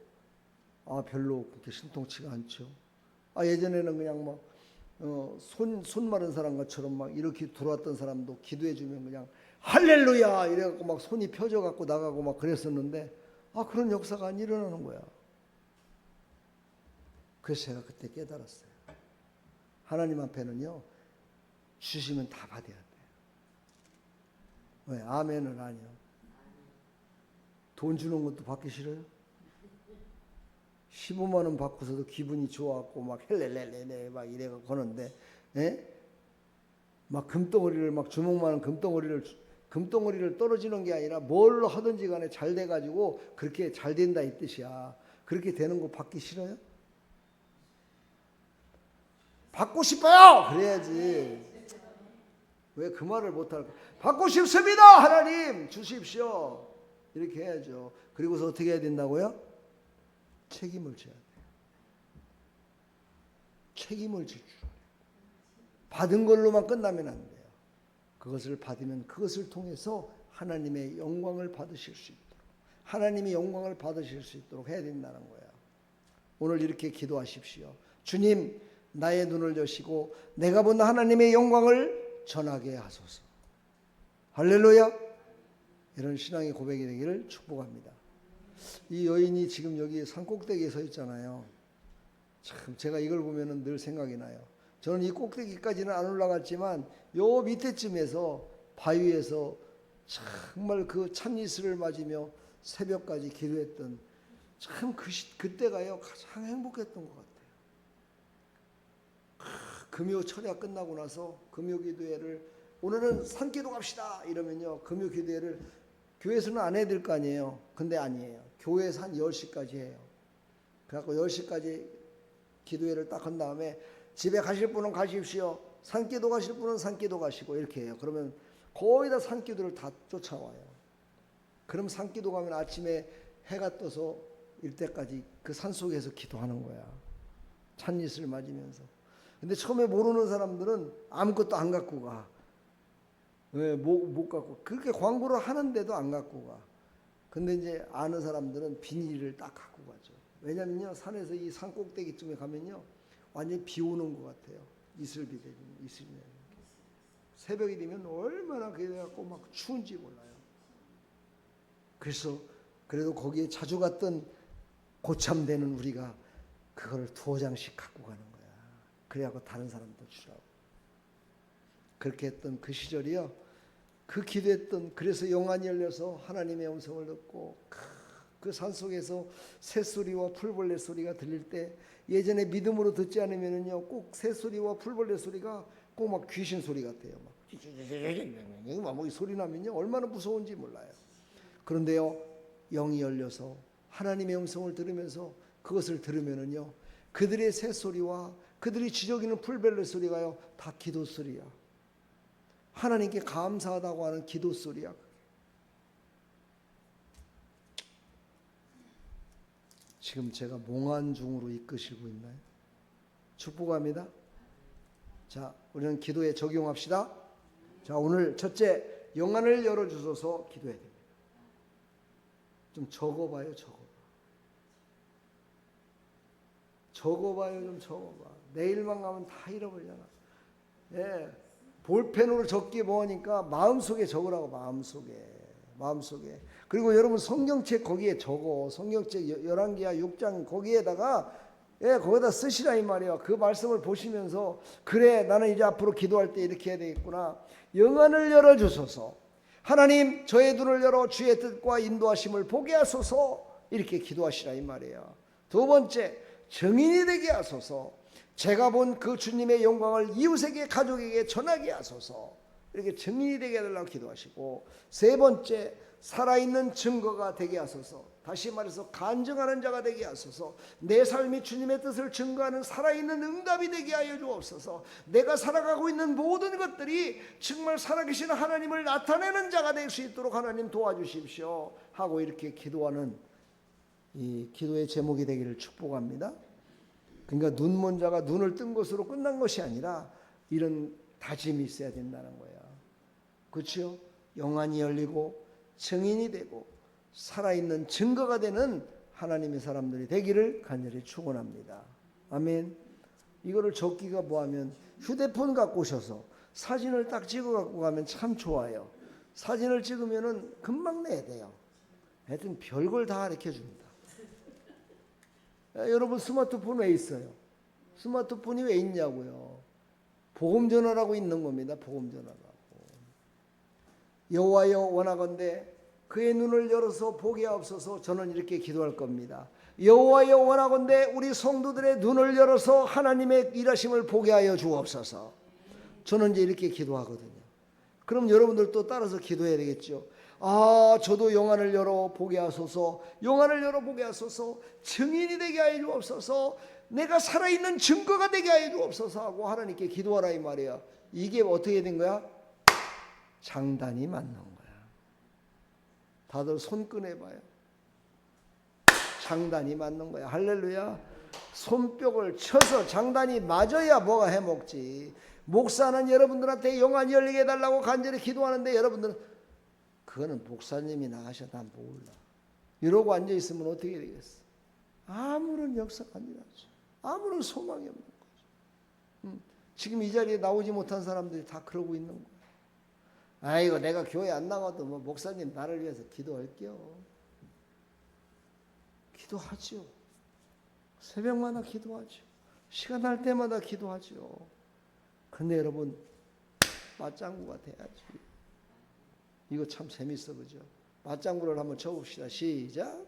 별로 그렇게 신통치가 않죠. 예전에는 그냥 막 손 마른 사람 것처럼 막 이렇게 들어왔던 사람도 기도해 주면 그냥 할렐루야 이래갖고 막 손이 펴져갖고 나가고 막 그랬었는데, 그런 역사가 안 일어나는 거야. 그래서 제가 그때 깨달았어요. 하나님 앞에는요, 주시면 다 받아야 돼요. 왜? 아멘은 아니요. 돈 주는 것도 받기 싫어요? 15만 원 받고서도 기분이 좋았고 막 헬렐렐레 막 이래가 거는데, 막 금덩어리를 막 주먹만한 금덩어리를 떨어지는 게 아니라 뭘 하든지 간에 잘 돼가지고 그렇게 잘 된다 이 뜻이야. 그렇게 되는 거 받기 싫어요? 받고 싶어요. 그래야지. 왜 그 말을 못할까? 받고 싶습니다. 하나님 주십시오. 이렇게 해야죠. 그리고서 어떻게 해야 된다고요? 책임을 져야 돼요. 책임을 질 줄. 받은 걸로만 끝나면 안 돼요. 그것을 받으면 그것을 통해서 하나님의 영광을 받으실 수 있도록, 하나님의 영광을 받으실 수 있도록 해야 된다는 거예요. 오늘 이렇게 기도하십시오. 주님, 나의 눈을 여시고 내가 본 하나님의 영광을 전하게 하소서. 할렐루야. 이런 신앙의 고백이 되기를 축복합니다. 이 여인이 지금 여기 산꼭대기에 서 있잖아요. 참 제가 이걸 보면은 늘 생각이 나요. 저는 이 꼭대기까지는 안 올라갔지만 요 밑에쯤에서 바위에서 정말 그 참이슬을 맞으며 새벽까지 기도했던, 참 그때가요 가장 행복했던 것 같아요. 금요 철야 끝나고 나서 금요 기도회를, 오늘은 산기도 갑시다 이러면요, 금요 기도회를 교회에서는 안 해야 될 거 아니에요. 근데 아니에요. 교회에서 한 10시까지 해요. 그래갖고 10시까지 기도회를 딱 한 다음에 집에 가실 분은 가십시오. 산기도 가실 분은 산기도 가시고 이렇게 해요. 그러면 거의 다 산기도를 다 쫓아와요. 그럼 산기도 가면 아침에 해가 떠서 일 때까지 그 산속에서 기도하는 거야. 찬이슬을 맞으면서. 근데 처음에 모르는 사람들은 아무것도 안 갖고 가. 왜? 못 갖고. 그렇게 광고를 하는데도 안 갖고 가. 근데 이제 아는 사람들은 비닐을 딱 갖고 가죠. 왜냐면요, 산에서 이 산 꼭대기쯤에 가면요, 완전히 비 오는 것 같아요. 이슬비 되면, 이슬비. 새벽이 되면 얼마나 그래갖고 막 추운지 몰라요. 그래서 그래도 거기에 자주 갔던 고참되는 우리가 그거를 2장씩 갖고 가는 거야. 그래갖고 다른 사람도 주라고. 그렇게 했던 그 시절이요, 그 기도했던, 그래서 영안이 열려서 하나님의 음성을 듣고 그 산속에서 새소리와 풀벌레 소리가 들릴 때 예전에 믿음으로 듣지 않으면은요 꼭 새소리와 풀벌레 소리가 꼭 막 귀신 소리 같아요. 막 소리 나면요 얼마나 무서운지 몰라요. 그런데요 영이 열려서 하나님의 음성을 들으면서 그것을 들으면은요 그들의 새소리와 그들이 지저귀는 풀벌레 소리가요 다 기도 소리야. 하나님께 감사하다고 하는 기도 소리야. 지금 제가 몽환 중으로 이끄시고 있나요? 축복합니다. 자, 우리는 기도에 적용합시다. 자, 오늘 첫째, 영안을 열어주셔서 기도해야 됩니다. 좀 적어봐요, 적어봐요, 좀 적어봐. 내일만 가면 다 잃어버리잖아. 예, 볼펜으로 적기 뭐하니까 마음속에 적으라고, 마음속에. 그리고 여러분 성경책 거기에 적어. 성경책 열왕기하 6장 거기에다가 거기다 쓰시라 이 말이야. 그 말씀을 보시면서 그래 나는 이제 앞으로 기도할 때 이렇게 해야 되겠구나. 영안을 열어주소서. 하나님 저의 눈을 열어 주의 뜻과 인도하심을 보게 하소서. 이렇게 기도하시라 이 말이야. 두 번째, 증인이 되게 하소서. 제가 본 그 주님의 영광을 이웃에게 가족에게 전하게 하소서. 이렇게 증인이 되게 해달라고 기도하시고, 세 번째, 살아있는 증거가 되게 하소서. 다시 말해서 간증하는 자가 되게 하소서. 내 삶이 주님의 뜻을 증거하는 살아있는 응답이 되게 하여 주옵소서. 내가 살아가고 있는 모든 것들이 정말 살아계신 하나님을 나타내는 자가 될 수 있도록 하나님 도와주십시오 하고 이렇게 기도하는 이 기도의 제목이 되기를 축복합니다. 그러니까 눈먼 자가 눈을 뜬 것으로 끝난 것이 아니라 이런 다짐이 있어야 된다는 거야. 그렇죠? 영안이 열리고 증인이 되고 살아있는 증거가 되는 하나님의 사람들이 되기를 간절히 축원합니다. 아멘. 이거를 적기가 뭐하면 휴대폰 갖고 오셔서 사진을 딱 찍어 갖고 가면 참 좋아요. 사진을 찍으면은 금방 내야 돼요. 하여튼 별걸 다 가르쳐 줍니다. 여러분 스마트폰 왜 있어요? 스마트폰이 왜 있냐고요? 복음전화라고 있는 겁니다. 복음전화라고. 여호와여 원하건대 그의 눈을 열어서 보게 하옵소서. 저는 이렇게 기도할 겁니다. 여호와여 원하건대 우리 성도들의 눈을 열어서 하나님의 일하심을 보게 하여 주옵소서. 저는 이제 이렇게 기도하거든요. 그럼 여러분들도 따라서 기도해야 되겠죠. 아, 저도 영안을 열어 보게 하소서. 영안을 열어 보게 하소서. 증인이 되게 하여 주옵소서. 내가 살아있는 증거가 되게 하여 주옵소서 하고 하나님께 기도하라 이 말이야. 이게 어떻게 된 거야? 장단이 맞는 거야. 다들 손 꺼내봐요. 장단이 맞는 거야. 할렐루야. 손뼉을 쳐서 장단이 맞아야 뭐가 해먹지. 목사는 여러분들한테 영안이 열리게 해달라고 간절히 기도하는데 여러분들은 그거는 목사님이나 하셔. 난 몰라. 이러고 앉아있으면 어떻게 되겠어? 아무런 역사가 안 일어나죠. 아무런 소망이 없는 거죠. 지금 이 자리에 나오지 못한 사람들이 다 그러고 있는 거예요. 아이고 내가 교회 안 나가도 뭐 목사님 나를 위해서 기도할게요. 기도하죠. 새벽마다 기도하죠. 시간 날 때마다 기도하죠. 근데 여러분 맞장구가 돼야지. 이거 참 재밌어 그죠? 맞장구를 한번 쳐봅시다. 시작.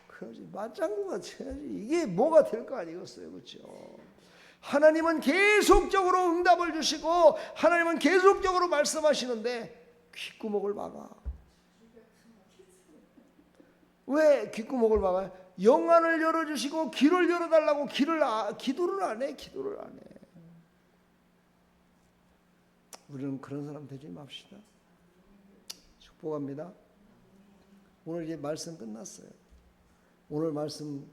그러지 맞장구가 쳐야지. 이게 뭐가 될 거 아니겠어요 그렇죠? 하나님은 계속적으로 응답을 주시고 하나님은 계속적으로 말씀하시는데 귓구멍을 막아. 왜 귓구멍을 막아요? 영안을 열어주시고 길을 열어달라고 기도를 안 해. 우리는 그런 사람 되지 맙시다. 축복합니다. 오늘 이제 말씀 끝났어요. 오늘 말씀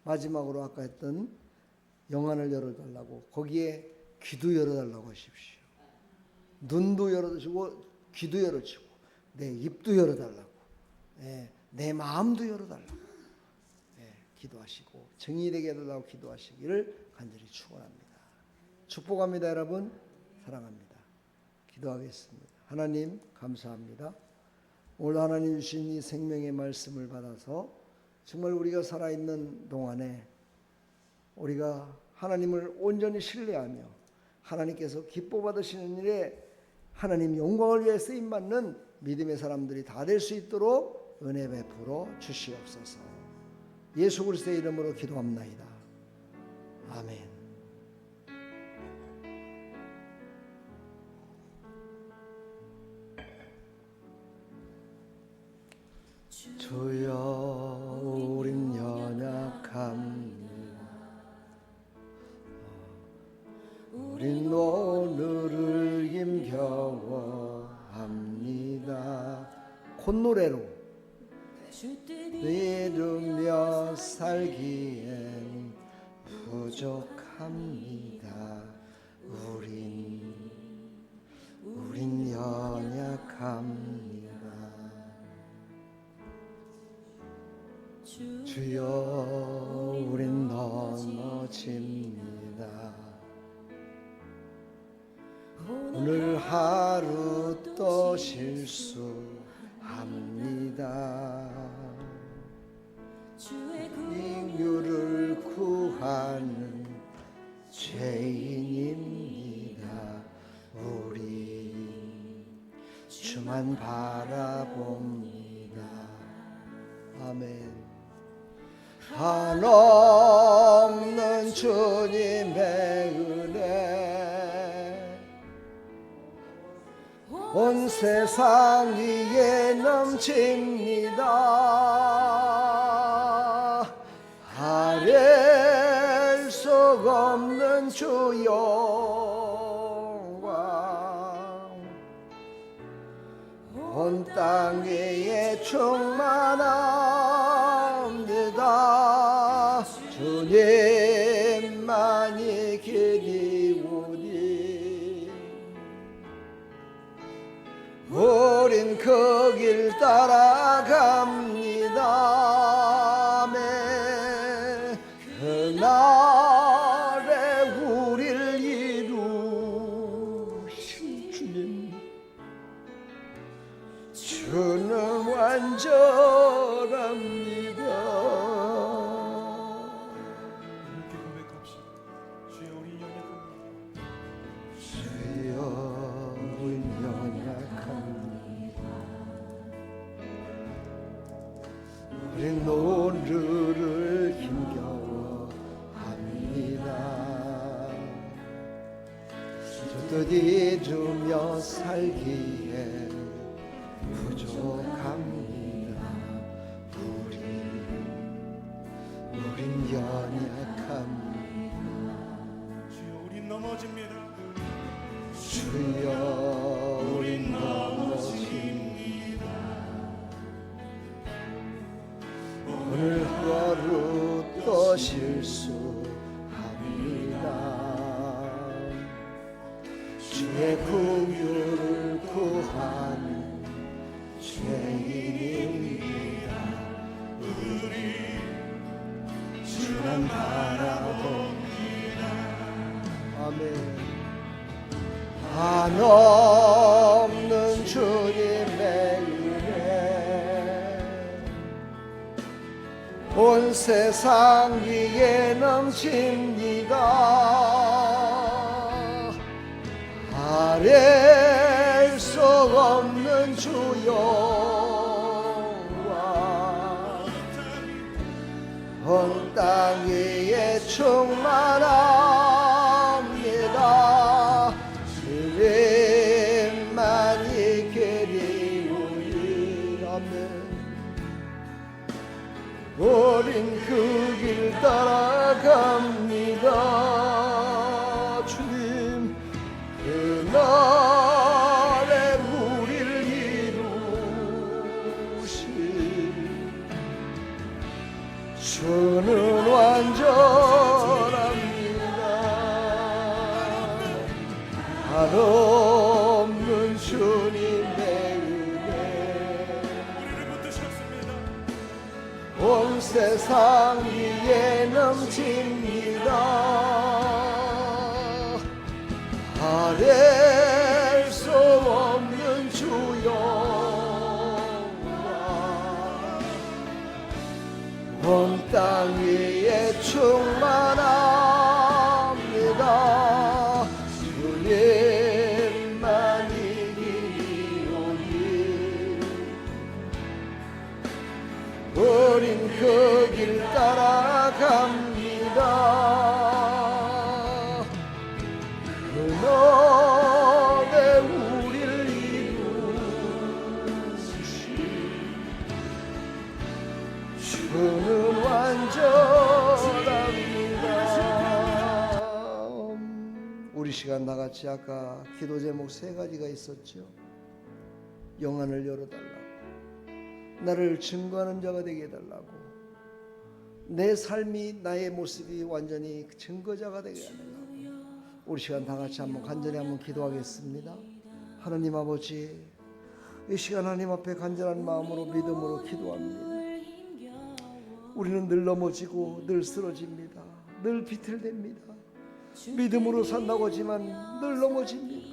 마지막으로 아까 했던 영안을 열어달라고 거기에 귀도 열어달라고 하십시오. 눈도 열어주시고 귀도 열어주시고 내 입도 열어달라고 내 마음도 열어달라고 기도하시고 정의 되게 해달라고 기도하시기를 간절히 축원합니다. 축복합니다. 여러분 사랑합니다. 기도하겠습니다. 하나님 감사합니다. 오늘 하나님 주신 이 생명의 말씀을 받아서 정말 우리가 살아있는 동안에 우리가 하나님을 온전히 신뢰하며 하나님께서 기뻐 받으시는 일에 하나님 영광을 위해 쓰임받는 믿음의 사람들이 다 될 수 있도록 은혜 베풀어 주시옵소서. 예수 그리스도의 이름으로 기도합나이다. 아멘. 주여 우린 연약합니다. 우린 오늘을 힘겨워합니다. 콧노래로 이루며 살기엔 부족합니다. 우린 연약합니다. 주여 우린 넘어집니다. 오늘 하루 또 실수합니다. 인류를 구하는 죄인입니다. 우리 주만 바라봅니다. 아멘. 한없는 주님의 은혜 온 세상 위에 넘칩니다. 아랠 수 없는 주 영광 온 땅 위에 충만합니다. 주님만이 길이오니 우린 그 길 따라갑니다. 아멘. 그날에 우릴 이루신 주님, 주는 완전합니다. 함께 고백합시다. 주여 우리 연약합니다. 주여 우린 연약합니다. 우린 오늘을 힘겨워합니다. 주뜻 이루며 살기에 부족합니다. 우린 연약합니다. 주여 우린 넘어집니다. 주여 우린 넘어집니다. 오늘 하루 또 실수합니다. 주의 긍휼을 구하는 죄인입니다. 우리 주만 바라봅니다. 아멘. 한없는 주님의 은혜 온 세상 위에 넘칩니다. 아랠 수 없는 주 영광 온 땅 위에 충만합니다. 주님만이 길이오니 아멘. 우린 그 길 따라갑니다. 주님 그날에 우리를 이루신 주는 완전합니다. 한없는 주님의 은혜 온 세상 위에 넘칩니다. 아랠 수 없는 주 영광 온 땅 위에 충만합니다. 주님만이 길이오니 길 따라갑니다. 그날에 우리를 이루신 주는 완전합니다. 우리 시간 나같이 아까 기도 제목 3가지가 있었죠. 영안을 열어달라고, 나를 증거하는 자가 되게 해달라고, 내 삶이 나의 모습이 완전히 증거자가 되게 해달라고. 우리 시간 다 같이 한번 간절히 한번 기도하겠습니다. 하나님 아버지, 이 시간 하나님 앞에 간절한 마음으로 믿음으로 기도합니다. 우리는 늘 넘어지고 늘 쓰러집니다. 늘 비틀댑니다. 믿음으로 산다고 하지만 늘 넘어집니다.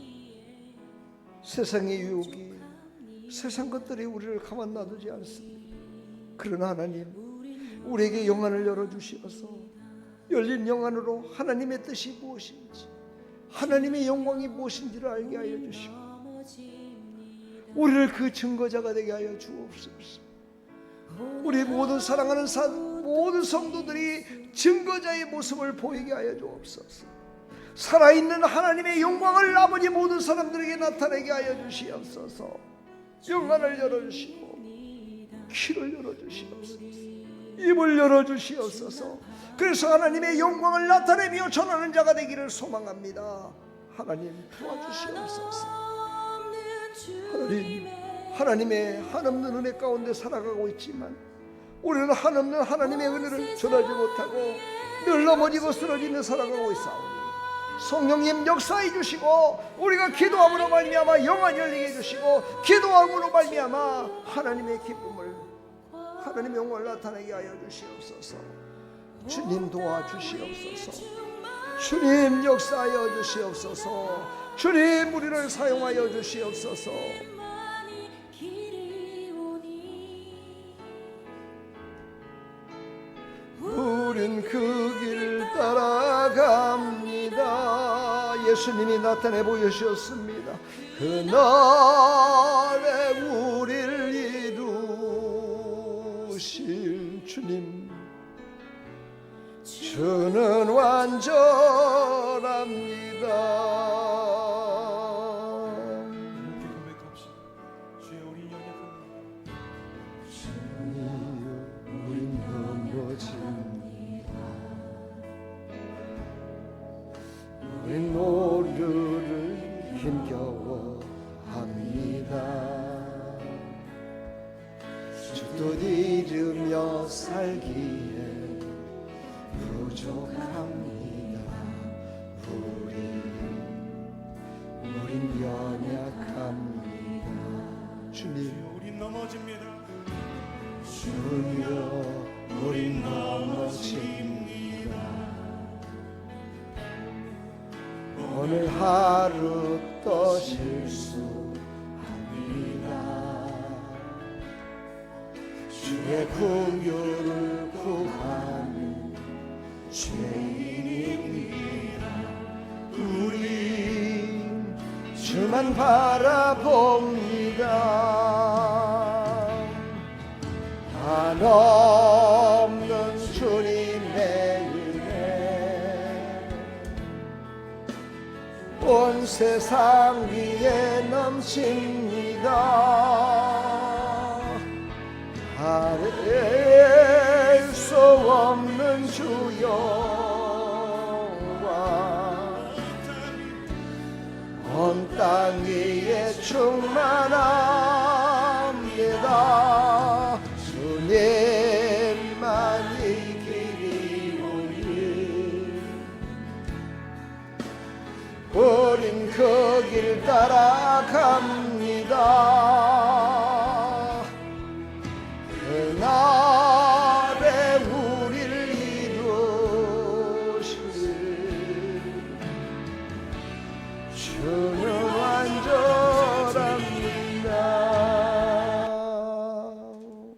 세상의 유혹이, 세상 것들이 우리를 가만 놔두지 않습니다. 그러나 하나님, 우리에게 영안을 열어주시어서 열린 영안으로 하나님의 뜻이 무엇인지, 하나님의 영광이 무엇인지를 알게 하여 주시고 우리를 그 증거자가 되게 하여 주옵소서. 우리 모든 사랑하는 모든 성도들이 증거자의 모습을 보이게 하여 주옵소서. 살아있는 하나님의 영광을 아버지 모든 사람들에게 나타내게 하여 주시옵소서. 영안을 열어주시고 귀를 열어주시옵소서. 입을 열어주시옵소서. 그래서 하나님의 영광을 나타내며 전하는 자가 되기를 소망합니다. 하나님 도와주시옵소서. 하나님의 한없는 은혜 가운데 살아가고 있지만 우리는 한없는 하나님의 은혜를 전하지 못하고 늘 넘어지고 쓰러지며 살아가고 있사오니 성령님 역사해 주시고 우리가 기도함으로 말미암아 영안이 열리게 해주시고 기도함으로 말미암아 하나님의 기쁨을, 하나님의 영광을 나타내게 하여 주시옵소서. 주님 도와주시옵소서. 주님 역사하여 주시옵소서. 주님 우리를 사용하여 주시옵소서. 우린 그 길 따라갑니다. 예수님이 나타내 보여주셨습니다. 그날에 우리를 이루실 주님, 주는 완전합니다. 이렇게 고백합시다. 주여 우리 연약합니다. 주여 우린 넘어집니다. 우린 노류를 힘겨워합니다. 주도 잃으며 살기에 부족합니다. 우린 연약합니다. 주님, 우린 넘어집니다. 주여 우린 넘어집니다. 오늘 하루 또 실수합니다. 주의 긍휼을 구하는 죄인입니다. 우린 주만 바라봅니다. 한없는 주님의 은혜 온 세상 위에 넘칩니다. 아뢰 수 없는 주 영광 온 땅 위에 충만합니다. 주님만이 길이 오니 우린 그 길 따라갑니다. 그날에 우리를 이루실 주는 완전합니다.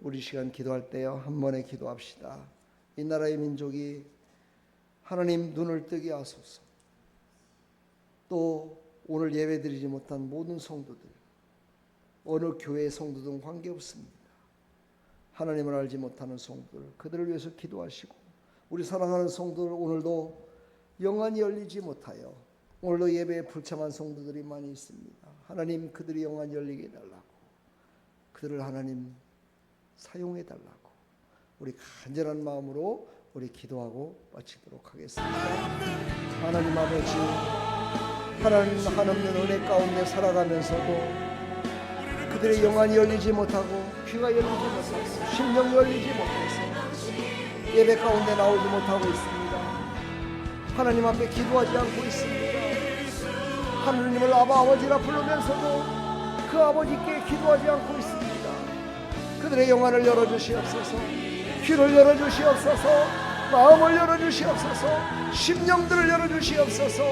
우리 시간 기도할 때요, 한 번에 기도합시다. 이 나라의 민족이 하나님 눈을 뜨게 하소서. 또 오늘 예배드리지 못한 모든 성도들, 어느 교회의 성도든 관계없습니다. 하나님을 알지 못하는 성도들, 그들을 위해서 기도하시고, 우리 사랑하는 성도들 오늘도 영안이 열리지 못하여 오늘도 예배에 불참한 성도들이 많이 있습니다. 하나님, 그들이 영안이 열리게 해달라고, 그들을 하나님 사용해 달라고 우리 간절한 마음으로 우리 기도하고 마치도록 하겠습니다. 하나님 아버지, 하나님 한없는 은혜 가운데 살아가면서도 그들의 영안이 열리지 못하고 귀가 열리지 못하고 심령이 열리지 못해서 예배 가운데 나오지 못하고 있습니다. 하나님 앞에 기도하지 않고 있습니다. 하나님을 아버지라 부르면서도 그 아버지께 기도하지 않고 있습니다. 그들의 영안을 열어주시옵소서, 귀를 열어주시옵소서, 마음을 열어주시옵소서, 심령들을 열어주시옵소서.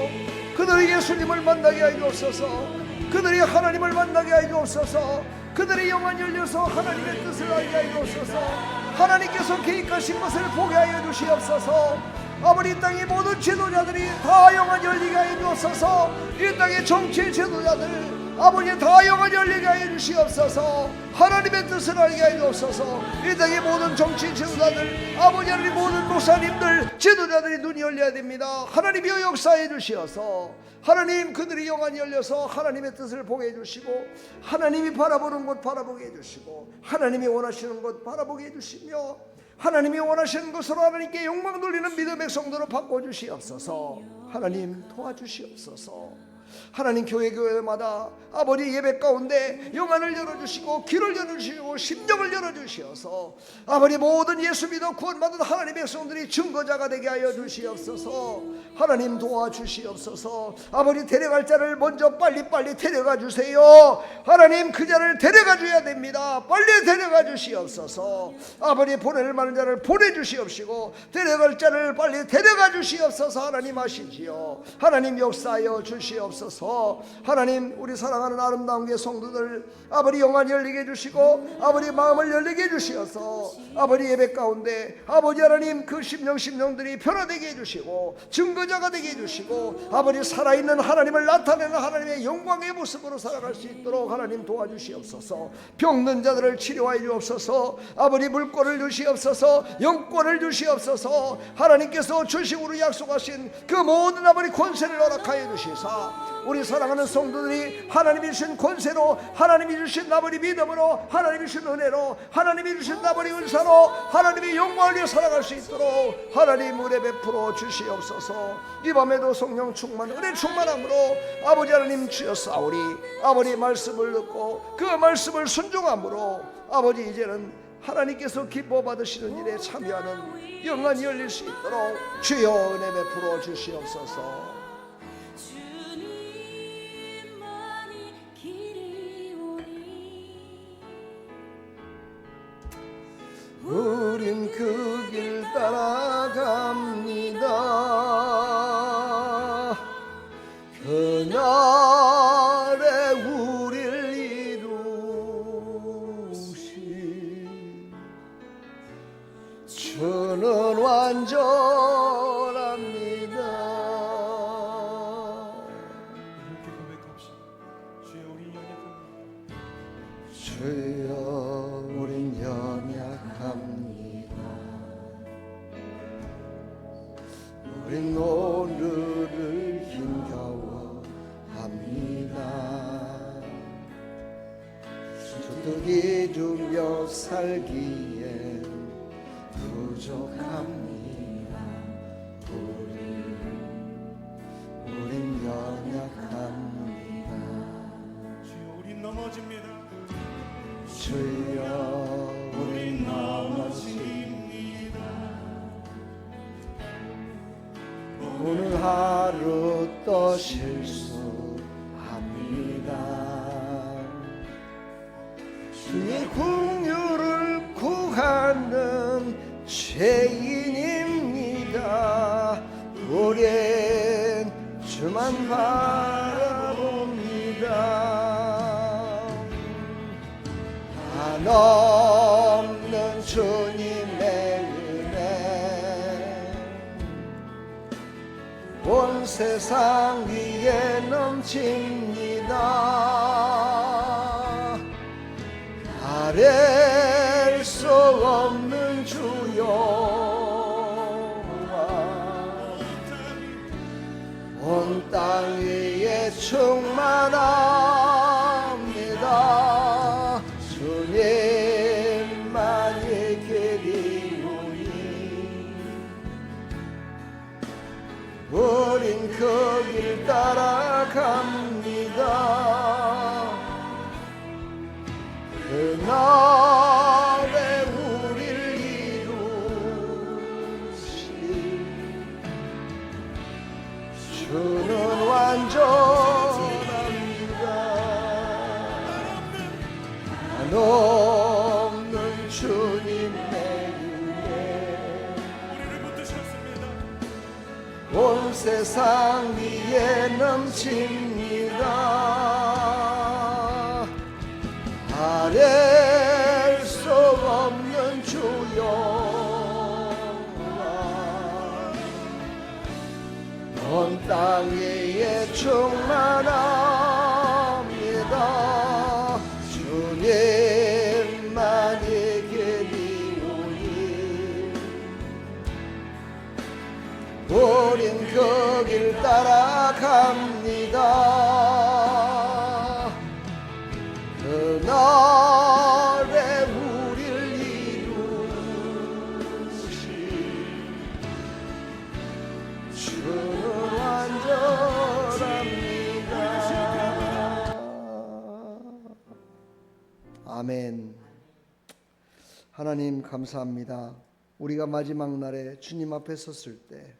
그들이 예수님을 만나게 하여 주옵소서. 그들이 하나님을 만나게 하여 주옵소서. 그들의 영안이 열려서 하나님의 뜻을 알게 하여 주옵소서. 하나님께서 계획하신 것을 보게 하여 주시옵소서. 아버지, 이 땅의 모든 지도자들이 다 영안이 열리게 하여 주옵소서. 이 땅의 정치의 지도자들 아버지 다 영안이 열리게 하여 주시옵소서. 하나님의 뜻을 알게 하여 주옵소서. 이 땅의 모든 정치 지도자들 아버지, 하나님 모든 목사님들 지도자들이 눈이 열려야 됩니다. 하나님이여 역사해 주시어서 하나님, 그들이 영안이 열려서 하나님의 뜻을 보게 해주시고, 하나님이 바라보는 곳 바라보게 해주시고, 하나님이 원하시는 곳 바라보게 해주시며, 하나님이 원하시는 것으로 하나님께 영광 돌리는 믿음의 성도로 바꿔주시옵소서. 하나님 도와주시옵소서. 하나님, 교회마다 아버지 예배 가운데 영안을 열어주시고 귀를 열어주시고 심령을 열어주시어서 아버지 모든 예수 믿어 구원받은 하나님의 백성들이 증거자가 되게 하여 주시옵소서. 하나님 도와주시옵소서. 아버지, 데려갈 자를 먼저 빨리 데려가 주세요. 하나님, 그 자를 데려가 줘야 됩니다. 빨리 데려가 주시옵소서. 아버지, 보낼 만한 자를 보내주시옵시고 데려갈 자를 빨리 데려가 주시옵소서. 하나님 하시지요. 하나님 역사하여 주시옵소서. 하나님, 우리 사랑하는 아름다운 게 성도들 아버지 영안이 열리게 해주시고 아버지 마음을 열리게 해주시어서 아버지 예배 가운데 아버지 하나님 그 심령들이 변화되게 해주시고 증거자가 되게 해주시고 아버지 살아있는 하나님을 나타내는 하나님의 영광의 모습으로 살아갈 수 있도록 하나님 도와주시옵소서. 병든 자들을 치료하여 주옵소서. 아버지 물권을 주시옵소서. 영권을 주시옵소서. 하나님께서 주식으로 약속하신 그 모든 아버지 권세를 허락하여 주시사 우리 사랑하는 성도들이 하나님이 주신 권세로, 하나님이 주신 아버지 믿음으로, 하나님이 주신 은혜로, 하나님이 주신 아버지 은사로 하나님의 영광을 위해 살아갈 수 있도록 하나님 은혜 베풀어 주시옵소서. 이 밤에도 성령 충만, 은혜 충만함으로 아버지 하나님 주였사오니 아버지 말씀을 듣고 그 말씀을 순종함으로 아버지 이제는 하나님께서 기뻐 받으시는 일에 참여하는 영안이 열릴 수 있도록 주여 은혜 베풀어 주시옵소서. 우린 그 길 따라갑니다. 그날에 우릴 이루신 주는 완전합니다. 이렇게 고백합시다. 주여, 우리 연약합니다. 주여, 우린 연약합니다. 우린 오늘을 힘겨워합니다. 주특이 중려 살기에 부족합니다. 우린 연약합니다. 주여, 우린 넘어집니다. 주여, 우린 넘어집니다. 오늘 하루 또 실수합니다. 주의 긍휼을 구하는 죄인입니다. 우린 주만 바라봅니다. 한없는 주님의 은혜 온 세상 위에 넘칩니다. 아랠 수 수 없는 주여 온 땅 위에 충만합니다. 주님만이 길이오니 우린 그 길 따라갑니다. 그날에 우릴 이루시 주는 완전합니다. 한없는 주님 내게 우리를 붙드셨습니다. 온 세상 위에 넘칩니다. 아랠 수 없는 주여 온 땅 위에 충만합니다. 주님만이 길이오니 우린 그 길 따라갑니다. 그날에 우릴 이루시 주는 완전합니다. 아멘. 하나님 감사합니다. 우리가 마지막 날에 주님 앞에 섰을 때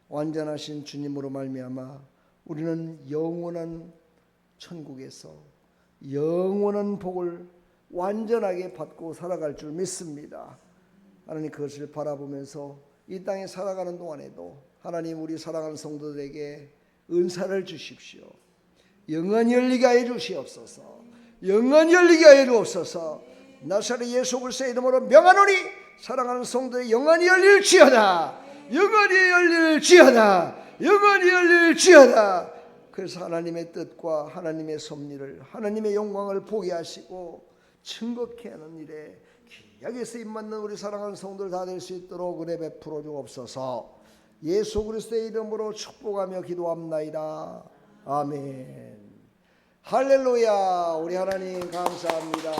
완전하신 주님으로 말미암아 우리는 영원한 천국에서 영원한 복을 완전하게 받고 살아갈 줄 믿습니다. 하나님 그것을 바라보면서 이 땅에 살아가는 동안에도 하나님 우리 사랑하는 성도들에게 은사를 주십시오. 영원히 열리게 하여 주시옵소서. 영원히 열리게 하여 주옵소서. 나사렛 예수 그리스도의 이름으로 명하노니 사랑하는 성도의 영원히 열릴지어다. 영원히 열릴지어다. 영원히 열릴지어다. 그래서 하나님의 뜻과 하나님의 섭리를 하나님의 영광을 보게 하시고 증거케 하는 일에 귀하게 쓰임받는 우리 사랑하는 성도들 다 될 수 있도록 은혜 베풀어 주옵소서. 예수 그리스도의 이름으로 축복하며 기도합나이다. 아멘. 할렐루야. 우리 하나님 감사합니다.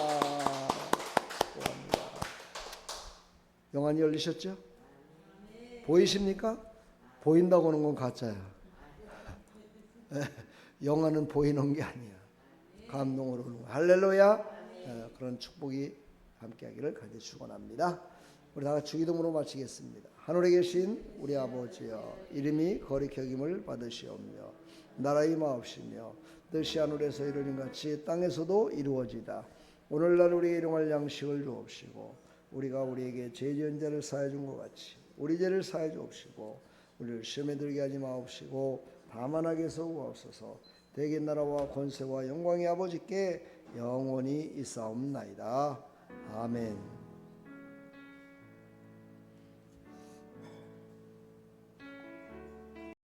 영안이 열리셨죠? 보이십니까? 보인다고 하는 건 가짜야. 영안은 보이는 게 아니야. 감동으로 오는 거야. 할렐루야. 그런 축복이 함께하기를 간절히 축원합니다. 우리 다 같이 기도로 마치겠습니다. 하늘에 계신 우리 아버지여, 이름이 거룩히 여김을 받으시오며 나라의 임하옵시며 뜻이 하늘에서 이루어진 같이 땅에서도 이루어지다. 오늘날 우리에게 일용할 양식을 주옵시고 우리가 우리에게 죄 지은 자를 사하여 준 것 같이 우리 죄를 사하여 주옵시고 우리를 시험에 들게 하지 마옵시고 다만 악에서 구하옵소서. 대개 나라와 권세와 영광의 아버지께 영원히 있사옵나이다. 아멘.